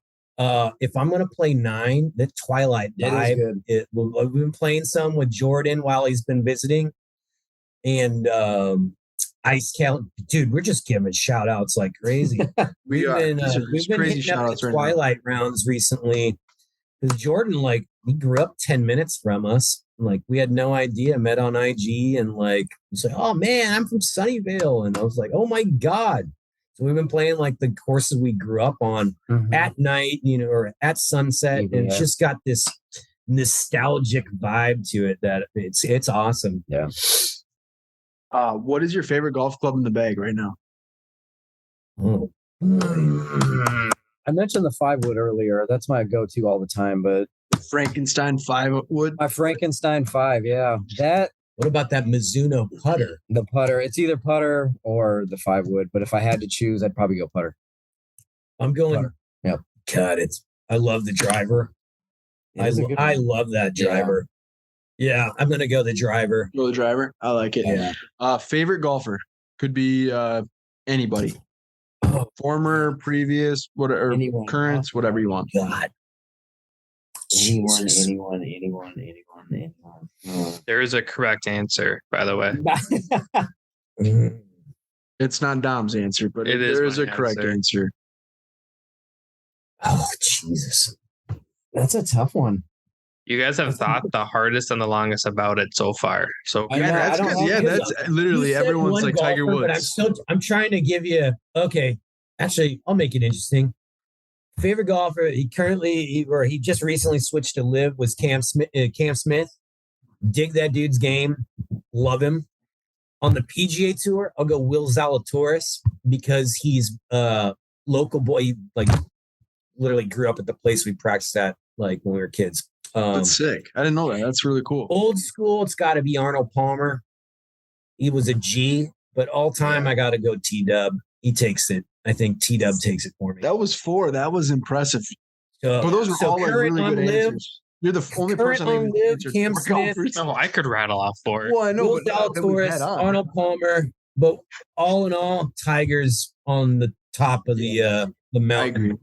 If I'm going to play 9, the Twilight vibe, we've been playing some with Jordan while he's been visiting. And Ice Cal, dude, we're just giving shout outs like crazy. We've been hitting up the Twilight rounds recently. Because Jordan, like, he grew up 10 minutes from us. Like, we had no idea, met on IG, and like, he's like, "Oh man, I'm from Sunnyvale." And I was like, "Oh my God." So we've been playing like the courses we grew up on at night, or at sunset. And it's just got this nostalgic vibe to it that it's awesome. Yeah. What is your favorite golf club in the bag right now? Oh. I mentioned the 5-wood earlier. That's my go-to all the time, but Frankenstein 5-wood. My Frankenstein 5, yeah. What about that Mizuno putter? The putter. It's either putter or the 5-wood, but if I had to choose, I'd probably go putter. I'm going putter. Yep. God, I love the driver. I love that driver. Yeah, I'm gonna go the driver. Go the driver. I like it. Yeah. Favorite golfer could be anybody. Oh, Former, previous, whatever, anyone. current, whatever you want. God. Anyone, Jesus. anyone. There is a correct answer, by the way. Mm. It's not Dom's answer, but It is there is my a correct answer. Oh, Jesus. That's a tough one. You guys have thought the hardest and the longest about it so far. So I know, that's I don't good. have Yeah, any. that's literally You said everyone's one like Tiger golfer, Woods. But I'm trying to give you. Okay, actually, I'll make it interesting. Favorite golfer? He just recently switched to live was Cam Smith. Cam Smith. Dig that dude's game. Love him. On the PGA Tour, I'll go Will Zalatoris because he's local boy. He, like literally grew up at the place we practiced at like when we were kids. That's sick. I didn't know that. That's really cool. Old school, it's got to be Arnold Palmer. He was a G, but all time I got to go T-Dub. He takes it. I think T-Dub takes it for me. That was 4. That was impressive. So, But those are all like really good answers. You're the only person I on even live, answered Cam 4 Smith. golfers. no, I could rattle off 4. Well, I know, Will but that we've had Zalatoris, on. Arnold Palmer, but all in all, Tigers on the top of the I mountain. agree.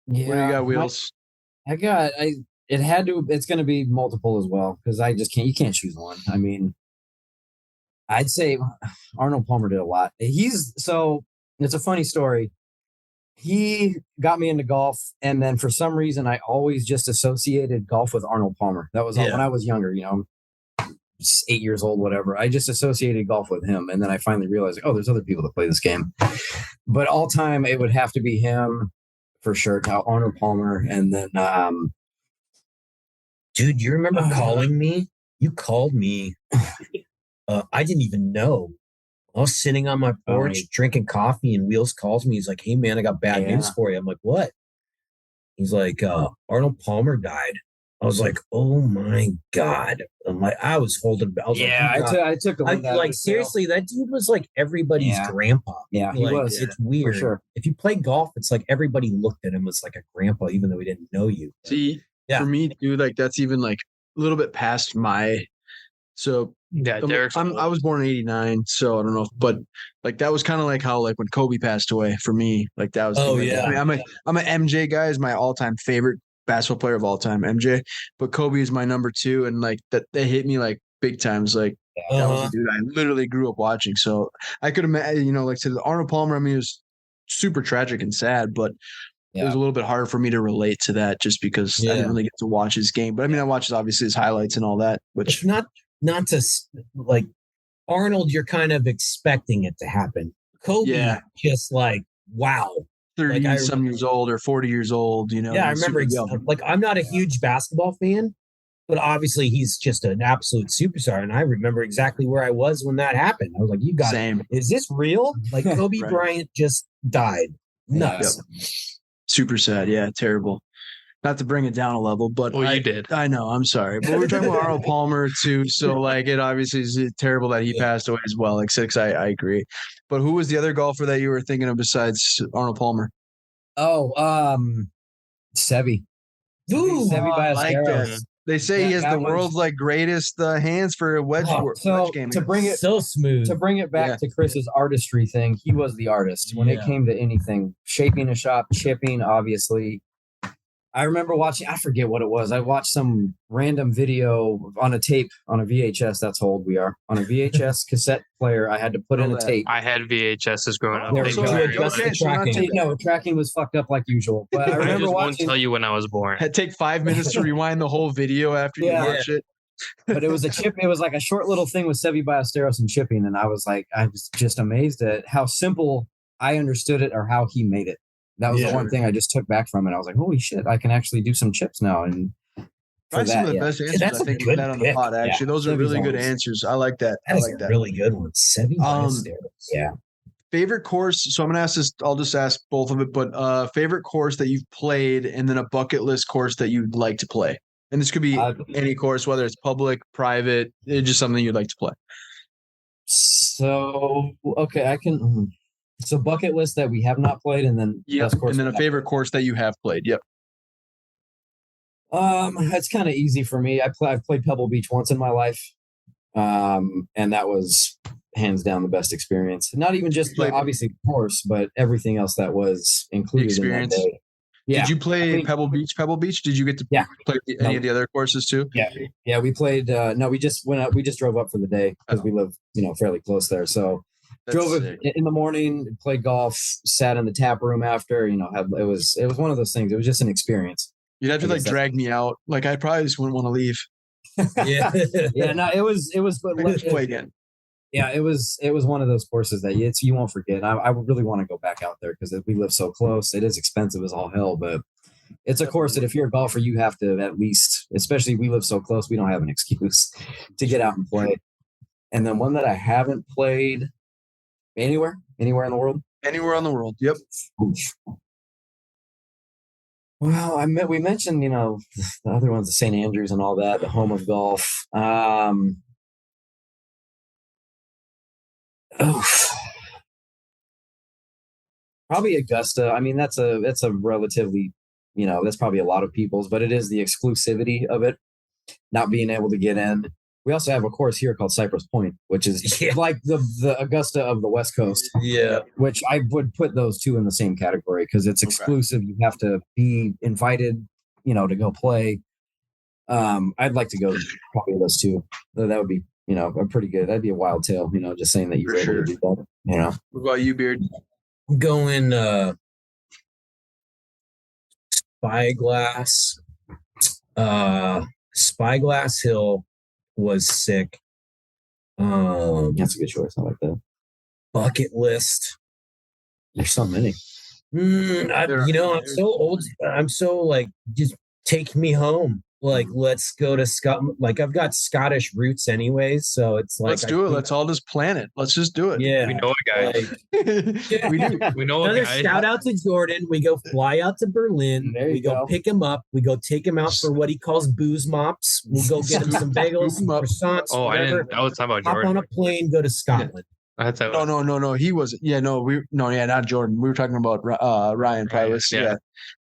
Yeah, What do you got, Wheels? it's going to be multiple as well because you can't choose one. I mean, I'd say Arnold Palmer did a lot. It's a funny story. He got me into golf, and then for some reason, I always just associated golf with Arnold Palmer. That was all when I was younger, 8 years old, whatever. I just associated golf with him, and then I finally realized, there's other people that play this game. But all time, it would have to be him for sure. Arnold Palmer, and then dude, you remember calling me? You called me. I didn't even know. I was sitting on my porch drinking coffee, and Wheels calls me. He's like, "Hey, man, I got bad news for you." I'm like, "What?" He's like, "Arnold Palmer died." I was like, "Oh my God!" I'm like, I was holding. I was I took a seriously, that dude was like everybody's grandpa. Yeah, he was. It's weird. For sure. If you play golf, it's like everybody looked at him as like a grandpa, even though he didn't know you. See, for me, dude, like that's even like a little bit past my. So yeah, I was born in '89, so I don't know, but like that was kind of like how like when Kobe passed away for me, like that was. Oh like, yeah, I mean, I'm an MJ guy, is my all-time favorite basketball player of all time, MJ. But Kobe is my number 2, and like that they hit me like big times. Like that was a dude I literally grew up watching. So I could imagine, like to the Arnold Palmer. I mean, it was super tragic and sad, but it was a little bit harder for me to relate to that just because I didn't really get to watch his game. But I mean, I watched obviously his highlights and all that. Which it's not to like Arnold. You're kind of expecting it to happen. Kobe, just like wow. 30 some years old or 40 years old, Yeah, I remember. Like, I'm not a huge basketball fan, but obviously he's just an absolute superstar. And I remember exactly where I was when that happened. I was like, "You got it. Is this real?" Like Kobe Bryant just died. Nuts. Super sad. Yeah, terrible. Not to bring it down a level, but you did. I know. I'm sorry, but we're talking about Arnold Palmer too. So like, it obviously is terrible that he passed away as well. Like 6, I agree. But who was the other golfer that you were thinking of besides Arnold Palmer? Oh, Seve. Ooh, Seve Ballesteros. They say he has the world's like greatest hands for a wedge game. To bring it so smooth. To bring it back to Chris's artistry thing, he was the artist when it came to anything, shaping a shot, chipping, obviously. I remember watching, I forget what it was. I watched some random video on a tape, on a VHS. That's how old we are. On a VHS cassette player, I had to put in a tape. I had VHSs growing up. There we go. No, tracking was fucked up like usual. But I remember won't tell you when I was born. Had to take 5 minutes to rewind the whole video after you watch it. But it was a chip. It was like a short little thing with Seve Ballesteros and chipping. And I was just amazed at how simple I understood it or how he made it. That was the one thing I just took back from it. I was like, holy shit, I can actually do some chips now. And probably some of the best answers I think we've had on the pod, actually. Those are really good answers. I like that. That is a really good one. Seve Ballesteros. Favorite course. So I'm going to ask this. I'll just ask both of it. But favorite course that you've played and then a bucket list course that you'd like to play. And this could be any course, whether it's public, private, it's just something you'd like to play. So, okay, I can... So bucket list that we have not played, and then and then a favorite course that you have played. Yep. That's kind of easy for me. I've played Pebble Beach once in my life, and that was hands down the best experience. Not even just obviously the course, but everything else that was included in that day. Yeah. Did you play Pebble Beach? Pebble Beach? Did you get to play any of the other courses too? Yeah. We played. No, we just went up. We just drove up for the day because we live, fairly close there. So drove in the morning, played golf, sat in the tap room after. It was one of those things. It was just an experience. You'd have to drag me out. Like I probably just wouldn't want to leave. Yeah. No, it was. But let's play again. Yeah, it was one of those courses that you won't forget. I really want to go back out there because we live so close. It is expensive as all hell, but it's a course that if you're a golfer, you have to at least, especially we live so close, we don't have an excuse to get out and play. And then one that I haven't played anywhere in the world. Anywhere in the world. Yep. Well, we mentioned, the other ones, the St. Andrews and all that, the home of golf. Probably Augusta. I mean, that's a relatively, that's probably a lot of people's, but it is the exclusivity of it, not being able to get in. We also have a course here called Cypress Point, which is like the Augusta of the West Coast. Yeah. Which I would put those two in the same category because it's exclusive. You have to be invited, to go play. I'd like to go to probably those two. That would be, a pretty good. That'd be a wild tale, just saying that you were able to do that. What about you, Beard? I'm going Spyglass. Spyglass Hill was sick. That's a good choice. I like that. Bucket list. There's so many. I'm so old. I'm so just take me home. Let's go to Scotland. I've got Scottish roots anyways, so it's let's do it. Let's all just plan it. Let's just do it. Yeah, we know a guy. We do. We know another a guy. Shout out to Jordan. We go fly out to Berlin. We go pick him up. We go take him out for what he calls booze mops. We'll go get him some bagels, some croissants. Oh, whatever. I didn't. I was talking about Jordan. Hop on a plane, go to Scotland. No. He wasn't. Yeah, not Jordan. We were talking about Ryan Price. Yeah.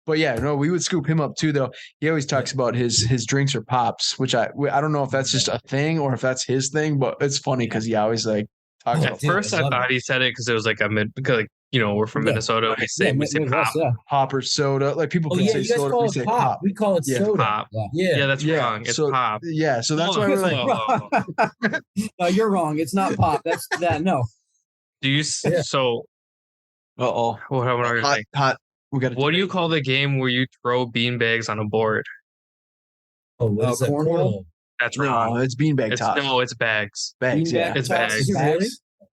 But we would scoop him up too, though. He always talks about his drinks or pops, which I don't know if that's just a thing or if that's his thing, but it's funny because he always talks about. At first, I thought he said it because it was we're from Minnesota. We say pop. Pop or soda. People can say you guys soda. Call we it say pop. We call it soda. Pop. Yeah, that's wrong. It's pop. Yeah, so that's why we're no, you're wrong. It's not pop. That's that. No. Do you so? What hot. What do you call the game where you throw beanbags on a board? Oh, what is that? Cornhole. That's wrong. No, it's beanbag top. No, it's bags. Bags. It's bags. Really?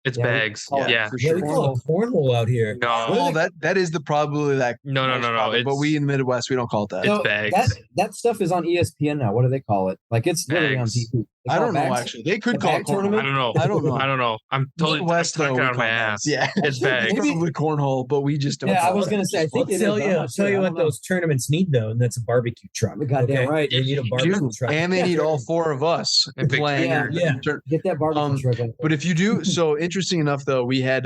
It's bags. Yeah. For sure. We call it cornhole out here. No, that is probably No. But we in the Midwest, we don't call it that. It's bags. That stuff is on ESPN now. What do they call it? It's literally on TV. I don't know actually. They could call it cornhole. I don't know. I'm totally Midwest talking out of my ass. Yeah, it's bags. Probably cornhole, but we just don't. Yeah, I was gonna say. I think I'll tell you what those tournaments need though, and that's a barbecue truck. Goddamn right. They need a barbecue truck, and they need all four of us playing. Yeah. Get that barbecue truck. But if you do, so interesting enough though, we had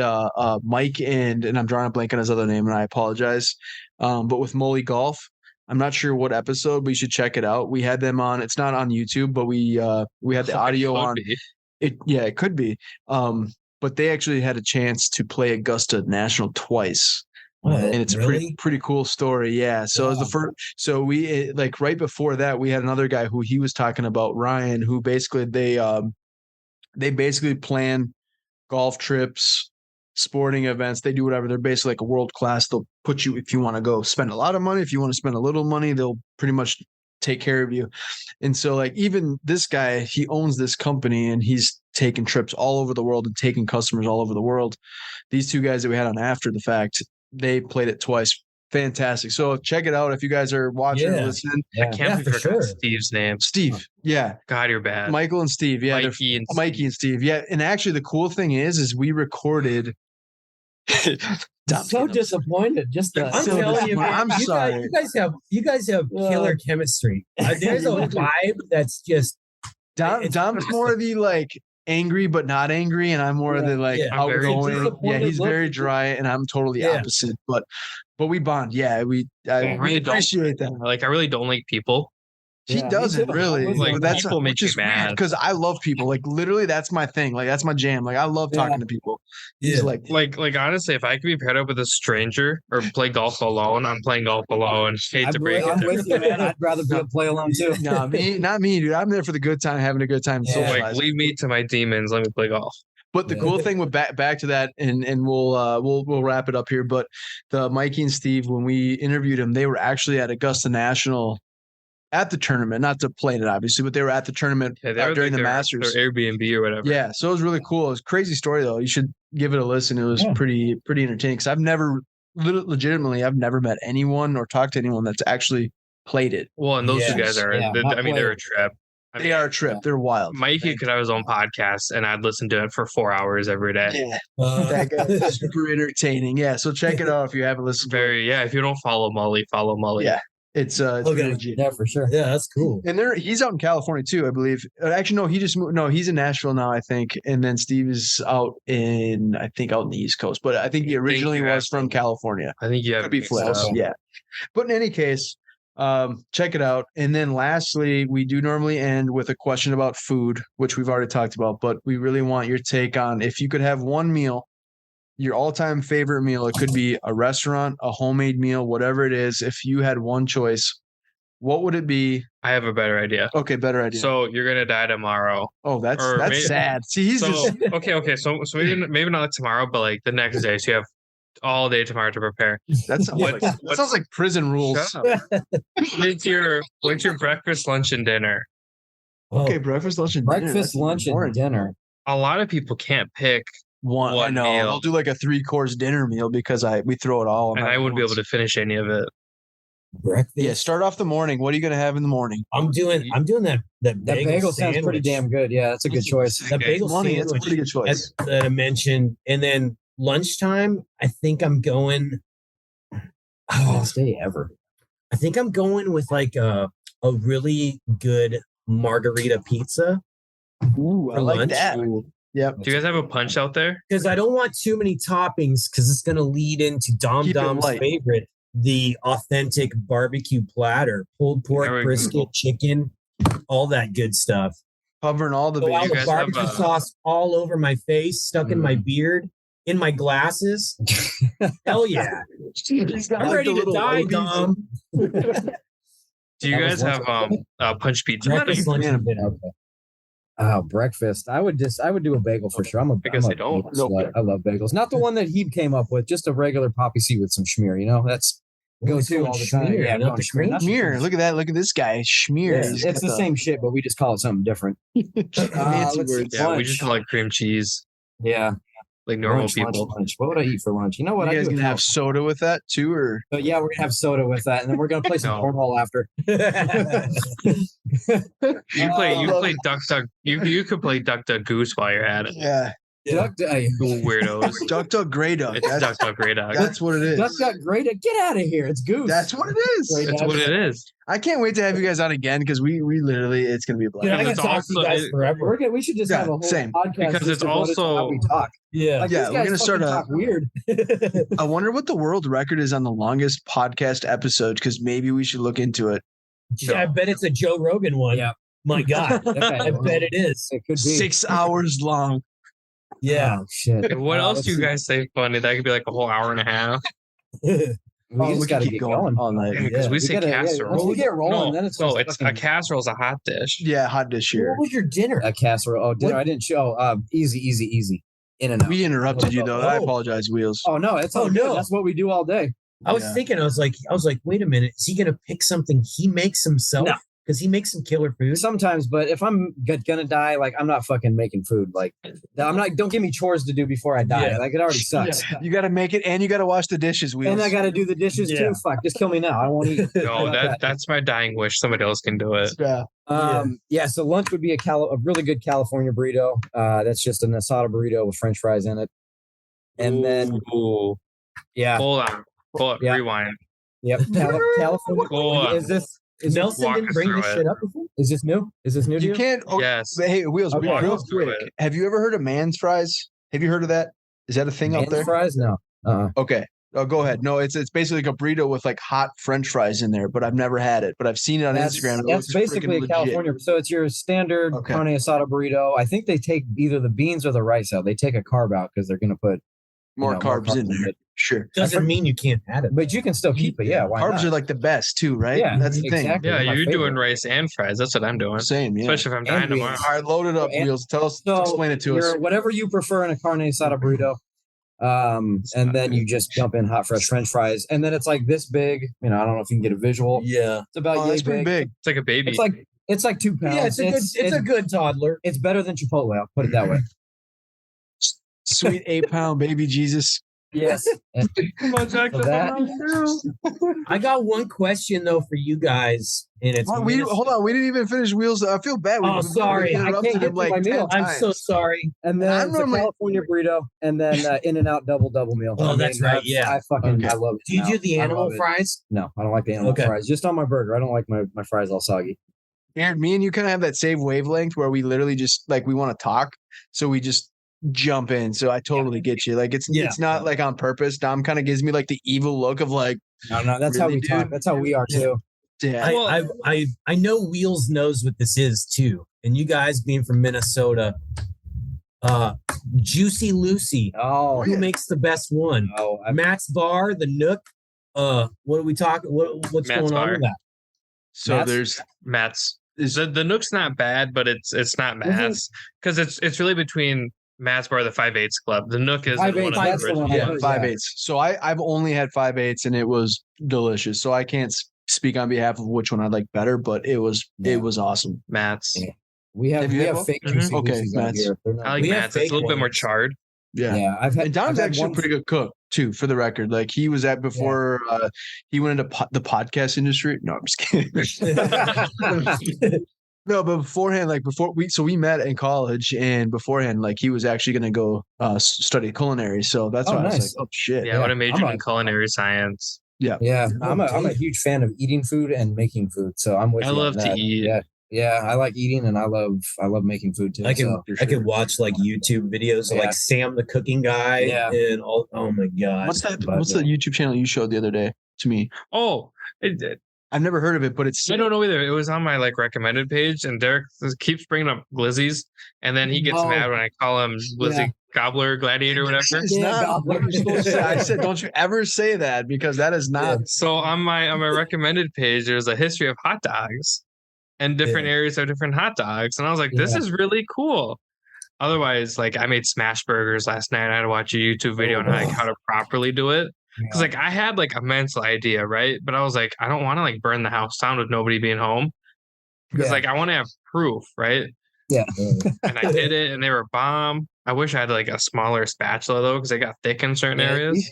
Mike and I'm drawing a blank on his other name, and I apologize. But with Molly Golf. I'm not sure what episode, but you should check it out. We had them on. It's not on YouTube, but we had the audio on. It could be. But they actually had a chance to play Augusta National twice, and it's a pretty cool story. Yeah. So as the first, so we right before that, we had another guy who he was talking about, Ryan, who basically they basically plan golf trips, sporting events. They do whatever. They're basically like a world class. They'll put you, if you want to go spend a lot of money, if you want to spend a little money, they'll pretty much take care of you. And so even this guy, he owns this company and he's taking trips all over the world and taking customers all over the world. These two guys that we had on after the fact, they played it twice. Fantastic. So check it out if you guys are watching or listening. I can't forget Steve's name. Steve. Yeah. God, you're bad. Michael and Steve. Yeah. Mikey and Steve. Yeah. And actually the cool thing is we recorded. I'm so disappointed. I'm telling you, man, I'm sorry. You guys have killer chemistry. There's a vibe that's just. Dom's more of the angry but not angry, and I'm more of the outgoing. Yeah, he's very dry, and I'm totally opposite. But we bond. Yeah, I really appreciate that. I really don't like people. He Yeah, me doesn't too. really. I'm with Like, you. That's people make which me is weird mad. because I love people. Like literally, that's my thing. Like that's my jam. Like I love Yeah. talking to people. He's Yeah. Like honestly, if I could be paired up with a stranger or play golf alone, I'm playing golf alone. Hate to break I'm it. with you, man. I'd rather be a play alone too. no, not me, dude. I'm there for the good time, having a good time, Yeah. Like, socializing. leave me to my demons. Let me play golf. But the Yeah. cool thing with back to that, and we'll wrap it up here. But the Mikey and Steve, when we interviewed him, they were actually at Augusta National at the tournament, not to play in it obviously, but they were at the tournament Yeah, they were during like the their Masters. Airbnb or whatever. Yeah, so it was really cool. It was a crazy story though. You should give it a listen. It was Yeah. pretty entertaining because I've never legitimately I've never met anyone or talked to anyone that's actually played it. Well, and those two Yes. guys are. Yeah, I mean, they're a trip. I They mean, are a trip. They're wild. Mikey could have his own podcast, and I'd listen to it for 4 hours every day. Yeah, Uh, that guy's super entertaining. Yeah, so check it out if you haven't listened to it. Very, yeah. If you don't follow Mully, follow Mully. Yeah. It's Okay. pretty legit. Yeah, for sure. yeah, that's cool. And he's out in California too, I believe. Actually, no, he just moved. No, he's in Nashville now, I think. And then Steve is out in the East Coast. But I think he originally was from California. I think you have Could be mixed up. flips. Yeah. But in any case, check it out. And then lastly, we do normally end with a question about food, which we've already talked about, but we really want your take on if you could have one meal, your all-time favorite meal. It could be a restaurant, a homemade meal, whatever it is. If you had one choice, what would it be? I have a better idea. Okay, better idea. So you're gonna die tomorrow. Oh, that's or maybe- sad. See, he's So just okay. So maybe not tomorrow, but like the next day. So you have all day tomorrow to prepare. that sounds like prison rules. Shut up. What's your breakfast, lunch, and dinner? Okay, breakfast, lunch, and dinner. Breakfast, That's lunch, and boring. dinner. A lot of people can't pick, One. I One know. meal. They'll do like a 3-course dinner meal because we throw it all. and I wouldn't be able to finish any of it. Breakfast. Yeah, start off the morning. What are you gonna have in the morning? I'm doing that That bagel sounds pretty sandwich. damn good. Yeah, that's a good choice. That Okay. bagel Money, that's a sandwich pretty good choice. that I mentioned, and then lunchtime. I think I'm going. Best day ever. I think I'm going with like a really good margarita pizza Ooh, I for like lunch. that. Yep. Do you guys have a punch out there? Because I don't want too many toppings because it's going to lead into Dom Keep it Dom's light. favorite, the authentic barbecue platter, pulled pork, There we brisket, go. chicken, all that good stuff. Covering all the Go out bases. guys with barbecue have, sauce all over my face, stuck in my beard, in my glasses. Hell yeah. I'm ready to die, Dom. Do you That guys was have punch pizza? Breakfast, lunch, and dinner. Okay. Breakfast. I would do a bagel for sure. I guess I'm I don't. bagel slut. I love bagels. Not the one that he came up with, just a regular poppy seed with some schmear. You know, that's go It's to going all the time. schmear, Yeah, not going the schmear. cream Not Schmear. Look at that. Look at this guy. Schmear. Yeah, He's it's got the same shit, but we just call it something different. fancy let's see. words. Yeah, we Lunch. just call it cream cheese, Yeah, like normal lunch, people. lunch. What would I eat for lunch? You know what? You I guys do a gonna have couch. soda with that too, or But yeah, we're gonna have soda with that, and then we're gonna play some No. cornhole after. You play love play duck. You could play duck goose while you're at it. yeah, Duck, You weirdos. Duck, Gray Duck. It's That's, duck gray dog. that's what it is. Duck, great. Get out of here! It's goose. That's what it is. Great. That's what it is. I can't wait to have you guys on again because we literally it's gonna be a blast. Dude, I Because can talk it's to you guys also- forever. We should just Yeah, have a whole same. podcast Because just it's devoted to how also- we talk. Yeah. Like, Yeah, these we're guys gonna start fucking a- talk weird. I wonder what the world record is on the longest podcast episode because maybe we should look into it. Yeah, I bet it's a Joe Rogan one. Yeah. My God. I bet it is. It could be 6 hours long. Yeah. Oh, shit. What else let's do you see. guys say funny? That could be like a whole hour and a half. We Oh, just we got can to keep get going going. all night. Because Yeah, we say once casserole. we get rolling, then it's just a fucking- casserole's a hot dish. Yeah, hot dish here. What was your dinner? A casserole. Oh, dinner. What? I didn't show. Easy. In and out. We interrupted you though. I Oh. apologize, Wheels. Oh no, it's all Oh, good. no. That's what we do all day. I was Yeah. thinking, I was like, wait a minute, is he gonna pick something he makes himself? No. Because he makes some killer food. Sometimes, but if I'm gonna die, like I'm not fucking making food. Like I'm not. Don't give me chores to do before I die. Yeah. Like it already sucks. You got to make it, and you got to wash the dishes, Wheels. And I got to do the dishes Yeah. too. Fuck, just kill me now. I won't eat. No, How about that's my dying wish. Somebody else can do it. Yeah. Yeah. So lunch would be a really good California burrito. That's just an asada burrito with French fries in it. And then Ooh. yeah, Hold on. Yeah. Rewind. yep. California. Hold on. Is Nelson didn't us bring through this it. shit up before? this new? Is this new to You you? can't. Oh, Yes. but hey, Wheels, Okay. real Walk us through quick. it. Have you ever heard of man's fries? Have you heard of that? Is that a thing out Man's there? fries? No. Okay. Oh, go ahead. No, it's basically like a burrito with like hot French fries in there, but I've never had it. But I've seen it on Instagram. And it That's looks basically a freaking California. legit. So it's your standard Okay. carne asada burrito. I think they take either the beans or the rice out. They take a carb out because they're going to put More carbs in there. it. Sure. Doesn't mean you can't have it. But you can still keep it. Yeah. Why Carbs not? are like the best too, right? Yeah, That's the exactly. thing. Yeah, my you're doing favorite. rice and fries. That's what I'm doing. Same, yeah. Especially if I'm dying And tomorrow. beans. All right, load it up, And- Wheels. Tell us, So explain it to us. whatever you prefer in a carne asada burrito. And then you just dump in hot fresh French fries, and then it's like this big. I don't know if you can get a visual. Yeah. It's about Oh, yay that's pretty big. It's like a baby. It's like 2 pounds. Yeah, it's a good toddler. It's better than Chipotle. I'll put it that way. Sweet 8-pound baby Jesus. Yes. I got one question though for you guys, and it's Hold on. We didn't even finish Wheels. I feel bad. Oh, sorry. I can't get to my meal. I'm so sorry. And then I'm it's normally- a California burrito, and then In-N-Out double meal. Oh, that's right, yeah. I love it. Do you do the animal fries? No, I don't like the animal Okay. fries. Just on my burger. I don't like my fries all soggy. Aaron, me and you kind of have that same wavelength where we literally just like we want to talk, so we just jump in. So I totally get you. Like it's not like on purpose. Dom kind of gives me like the evil look of like, No, that's how Really, we talk. dude? That's how we are too. yeah, I know Wheels knows what this is too, and you guys being from Minnesota, Juicy Lucy, Oh, who makes the best one? Matt's Bar, the Nook. What are we talking? What's Matt's going on Bar. with that? so Matt's- there's Matt's. The Nook's not bad, but it's not Matt's because it's really between Matt's Bar, the 5/8 Club. The Nook is one of 5/8, the that's the original one I yeah, heard. 5/8. So I've only had 5/8 and it was delicious. So I can't speak on behalf of which one I like better, but it was awesome. Matt's. Yeah. We have Have you had both? fake Mhm. juicy Okay, Lucy's out Matt's. here. They're not I like We have Matt's. It's a fake little bit more ones. charred. Yeah. Yeah, I've had. And Dom's I've had actually a one- pretty good cook too, for the record. Like he was at before he went into the podcast industry. No, I'm just kidding. No, but beforehand, like we met in college, and beforehand, like he was actually going to go study culinary. So that's Oh, why I was nice. like, oh shit. Yeah, I would have majored I'm in culinary science. Yeah, I'm a huge fan of eating food and making food. So I'm with I you on love to that. eat. Yeah, I like eating and I love making food too. I can so, I could watch like YouTube videos of Yeah. like Sam the cooking guy and all. Oh my god! What's that? But, What's the YouTube channel you showed the other day to me? Oh, I've never heard of it, but it's I don't know either. It was on my like recommended page, and Derek keeps bringing up glizzies, and then he gets Oh. mad when I call him Glizzy Yeah. Gobbler, Gladiator, whatever. It's Yeah, not God, what you're supposed to say. I said, don't you ever say that because that is not. So on my recommended page, there's a history of hot dogs, and different areas have different hot dogs, and I was like, this Yeah. is really cool. Otherwise, like I made smash burgers last night. I had to watch a YouTube video on like how to properly do it. Because like I had like a mental idea, right? But I was like, I don't want to like burn the house down with nobody being home. Because Yeah. like I want to have proof, right? Yeah. And I did it and they were bomb. I wish I had like a smaller spatula though, because they got thick in certain Yeah, areas.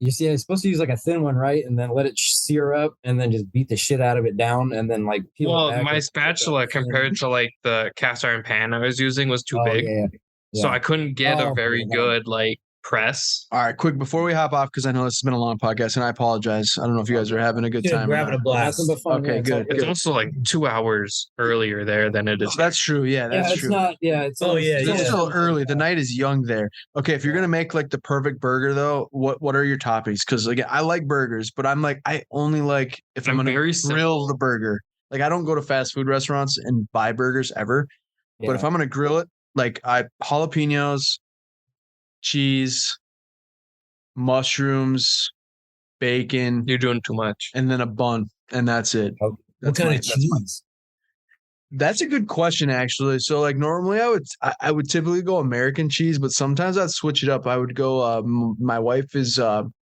You see, I'm supposed to use like a thin one, right? And then let it sear up and then just beat the shit out of it down and then like peel it Well, back my and- spatula compared to like the cast iron pan I was using was too Oh, big. Yeah. So I couldn't get a Oh, very yeah. good like press. All right, quick before we hop off because I know this has been a long podcast and I apologize. I don't know if you guys are having a good Dude, time. or grabbing not. a blast. Nothing but fun. Okay, yeah, it's all good, It's also like 2 hours earlier there than it is. That's true. Yeah, Yeah, that's it's true. not. Yeah, it's. Oh, yeah, It's yeah. still early. The night is young there. Okay, if you're gonna make like the perfect burger though, what are your toppings? Because again, I like burgers, but I'm like I only like if I'm I'm gonna very grill the burger. Like I don't go to fast food restaurants and buy burgers ever. But if I'm gonna grill it, like I jalapenos, cheese, mushrooms, bacon, You're doing too much. and then a bun, and that's it. Oh, What kind of cheese? That's a good question, actually. So, like, normally I would typically go American cheese, but sometimes I'd switch it up. I would go. My wife is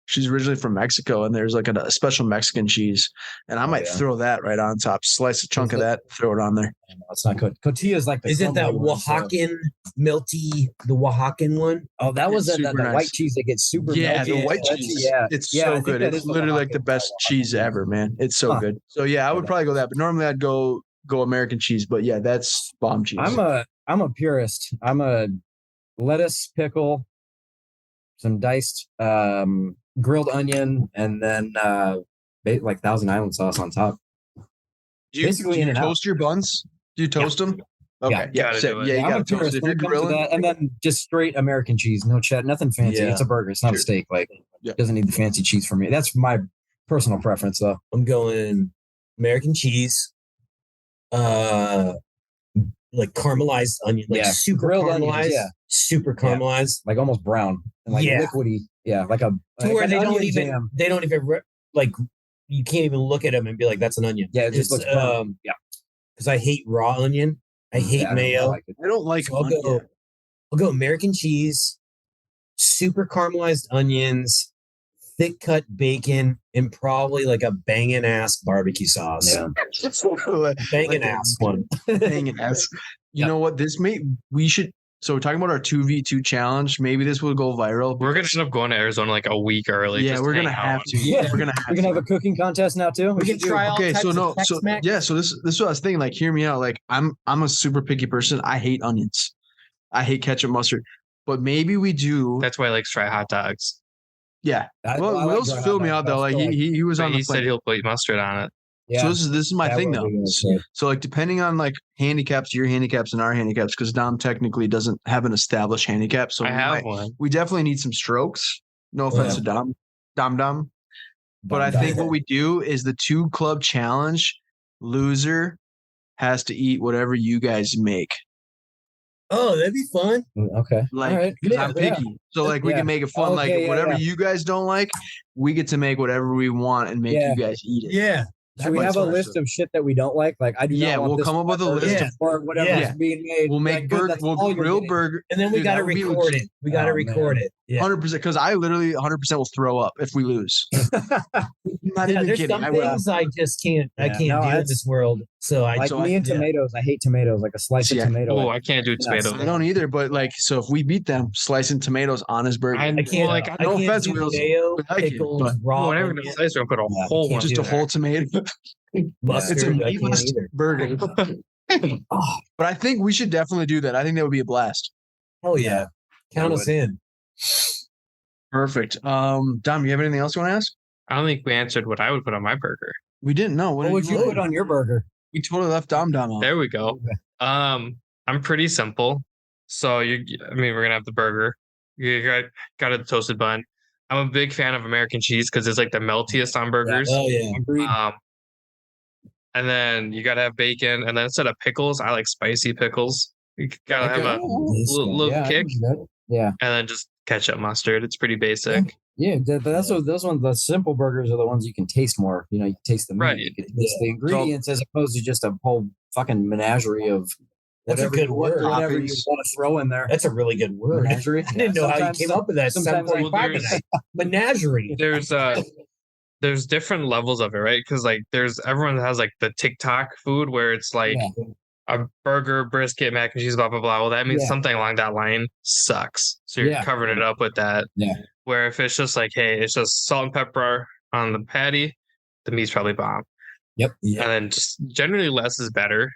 she's originally from Mexico, and there's like a special Mexican cheese, and I might yeah. throw that right on top. Slice a chunk of it- that, throw it on there. No, it's not good. Cotilla is like the. Is it that crumbly one, so- Oaxacan melty? The Oaxacan one? Oh, that was It's that super white nice. cheese that gets super. Yeah, the melty. white That's- cheese. Yeah, It's Yeah, I so think good. that It's is the literally like the Oaxacan. best cheese ever, man. It's so Huh. good. So yeah, I would probably go that, but normally I'd go American cheese. But yeah, that's bomb cheese. I'm a purist. I'm a lettuce, pickle, some diced grilled onion, and then like Thousand Island sauce on top. do you basically do you In-N-Out. toast your buns? Do you toast them? Okay, yeah, Gotta so, do it. yeah, you I'm got a to toast purist it. If when you're it comes to grilling, that, and then just straight American cheese, no cheddar, nothing fancy. Yeah. It's a burger. It's not a Sure. steak. Like, Yeah. doesn't need the fancy cheese for me. That's my personal preference, though. I'm going American cheese, like caramelized onion, like Yeah. super Grilled caramelized, onions, yeah. super caramelized. Like almost brown and like Yeah. liquidy. Yeah, like a To like where an they don't onion even jam. like you can't even look at them and be like that's an onion. Yeah, it just looks burnt. yeah, because I hate raw onion. I hate Yeah, I mayo. like it. I don't like So I'll onion. go American cheese, super caramelized onions, thick cut bacon, and probably like a banging ass barbecue sauce. Yeah. Banging ass one. Banging ass. You know what? We should. So we're talking about our 2v2 challenge. Maybe this will go viral. We're gonna end up going to Arizona like a week early. Yeah, just we're hang gonna have out. to. Yeah. We're gonna We have can to. have a cooking contest now too. We can try all Okay, types so of no, so Tex-Mex. yeah, so this is what I was thinking. Like, hear me out. Like, I'm a super picky person. I hate onions. I hate ketchup, mustard. But maybe we do. That's why I like to try hot dogs. Yeah. I Well, like Will's dry filled hot me dogs, out but though. I Like still he was But on the he said plane. he'll put mustard on it. Yeah. So this is my That thing would though. be good. So like depending on like handicaps, your handicaps and our handicaps, because Dom technically doesn't have an established handicap. So I have one. we definitely need some strokes. No offense to Dom. But I think what we do is the 2 club challenge. Loser has to eat whatever you guys make. Oh, that'd be fun. Okay. Like, all right. because Yeah, I'm yeah. picky. So like we Yeah. can make it fun. Okay, Like yeah, whatever yeah. you guys don't like, we get to make whatever we want and make Yeah. you guys eat it. Yeah. Should we have a list of shit that we don't like? Like I do not Yeah, want we'll this come up with a burger list of- or whatever Yeah. is being made. We'll make Like, good, burger. that's We'll all you're grill getting. burger. And then we Dude, got to that would be record it. We got to Oh, record man. it. Yeah. 100% because I literally 100% will throw up if we lose. Not Yeah, even there's kidding. some I will. things I just can't. I Yeah. can't No, do in it's- this world. So I Like So me I- and tomatoes. I hate tomatoes. Like a slice See, of tomato. Oh, like, I can't do Yes. tomatoes. I don't either, but like, so if we beat them, slicing tomatoes on his burger, I I can't. well, like, I no can't offense, do Wheels. mayo, We like it, pickles, but raw. whatever the onion, slice, we're gonna put a Yeah, whole can't one. do just a that. whole tomato. mustard. It's a I can't meatless either. burger. But I think we should definitely do that. I think that would be a blast. Hell yeah! Count us in. Perfect. Dom, you have anything else you want to ask? I don't think we answered what I would put on my burger. We didn't know. What would you put on your burger? We totally left Dom out. There we go. I'm pretty simple. So we're gonna have the burger. You got a toasted bun. I'm a big fan of American cheese because it's like the meltiest on burgers. Oh yeah. Agreed. And then you gotta have bacon. And then instead of pickles, I like spicy pickles. You gotta have a little Yeah, I kick, can do that. Yeah. and then just ketchup, mustard. It's pretty basic. Yeah, but that's what those ones. The simple burgers are the ones you can taste more. You know, you can taste the meat, Right. you can taste the ingredients, as opposed to just a whole fucking menagerie of That's a whatever good you, word. whatever you Toppings. want to throw in there. That's a really good word. Menagerie. I didn't know how you Sometimes- came up with that. sometimes I- 7:45 today. Menagerie. There's different levels of it, right? Because like everyone has like the TikTok food where it's like Yeah. a burger, brisket, mac and cheese, blah blah blah. Well, that means Yeah. something along that line sucks. So you're Yeah. covering it up with that. Yeah. Where if it's just like, hey, it's just salt and pepper on the patty, the meat's probably bomb. Yep. Yeah. And then just generally less is better.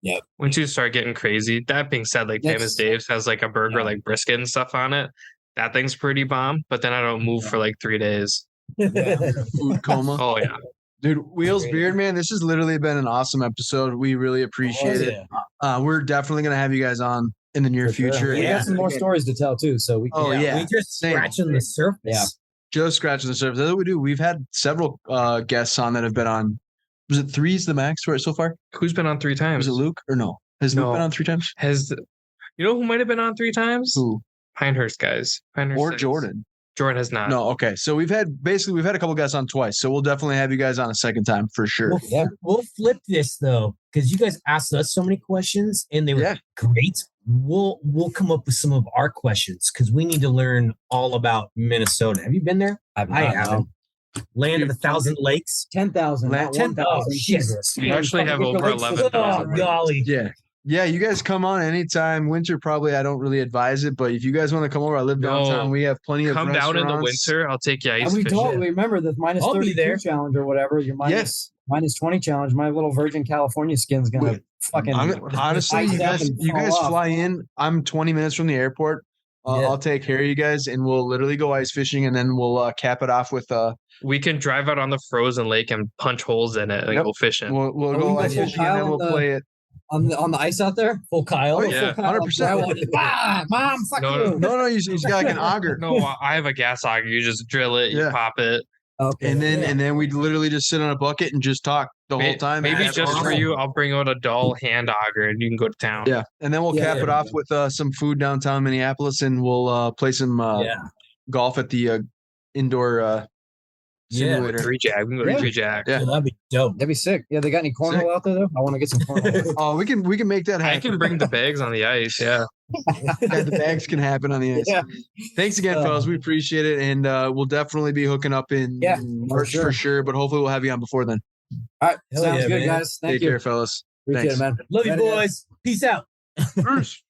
Yep. Once you start getting crazy, that being said, like That's- Famous Dave's has like a burger Yeah. like brisket and stuff on it. That thing's pretty bomb. But then I don't move for like 3 days. Food coma. Oh yeah. Dude, Wheels Beard, man, this has literally been an awesome episode. We really appreciate it. We're definitely going to have you guys on in the near For sure. future. We Yeah. got some more stories to tell too, so we can. Oh, yeah. We're just Same. scratching the surface. Yeah. Just scratching the surface. That's what we do. We've had several guests on that have been on. Was it 3's the max for it so far? Who's been on 3 times? Was it Luke or no? Has No. Luke been on 3 times? You know who might have been on 3 times? Who? Pinehurst guys. Pinehurst Or guys. Jordan? Jordan has not. No, okay. So we've had a couple guests on twice. So we'll definitely have you guys on a second time for sure. We'll, Yeah. we'll flip this though, because you guys asked us so many questions and they were Yeah. great. We'll come up with some of our questions because we need to learn all about Minnesota. Have you been there? I've I not, haven't. no. Land of 1,000 lakes. 10,000. not 10,000. 1,000. Jesus. We actually have over 11,000. Oh, golly. Yeah. Yeah, you guys come on anytime. Winter, probably I don't really advise it, but if you guys want to come over, I live downtown. No. We have plenty of Come down in the restaurants. winter. I'll take you ice And we fishing. told, remember the minus I'll be 32 there. challenge or whatever. Your minus 20 challenge. My little Virgin California skin's gonna Wait, fucking. Honestly, ice you up guys, and you fall guys off. fly in. I'm 20 minutes from the airport. Yeah. I'll take care of you guys, and we'll literally go ice fishing, and then we'll cap it off with We can drive out on the frozen lake and punch holes in it and Yep. go fishing. we'll Are go we ice gonna fishing, and then pile we'll in the- play it. on the ice out there. Full Kyle. Oh, yeah. Full Kyle. 100%. Mom, fuck No, you. No, he's got like an auger. No, I have a gas auger. You just drill it, you Yeah. pop it. Okay. And then we'd literally just sit on a bucket and just talk the whole time. Maybe That's just for awesome. you, I'll bring out a dull hand auger and you can go to town. Yeah. And then we'll Yeah, cap there it we off go. with some food downtown Minneapolis, and we'll play some golf at the indoor simulator. Three jack. We can go to Yeah. three jack. Yeah. That'd be dope. That'd be sick. Yeah, they got any cornhole Sick. out there though? I want to get some cornhole. Oh, we can make that I happen. can bring the bags on the ice. Yeah. Yeah, the bags can happen on the ice. Yeah. Thanks again, fellas. We appreciate it, and we'll definitely be hooking up in March for sure. But hopefully, we'll have you on before then. All right. Hell Sounds yeah, good, man. guys. Thank Take you. care, fellas. Appreciate Thanks. it, man. Love you, Later, guys. boys. Peace out. Bruce.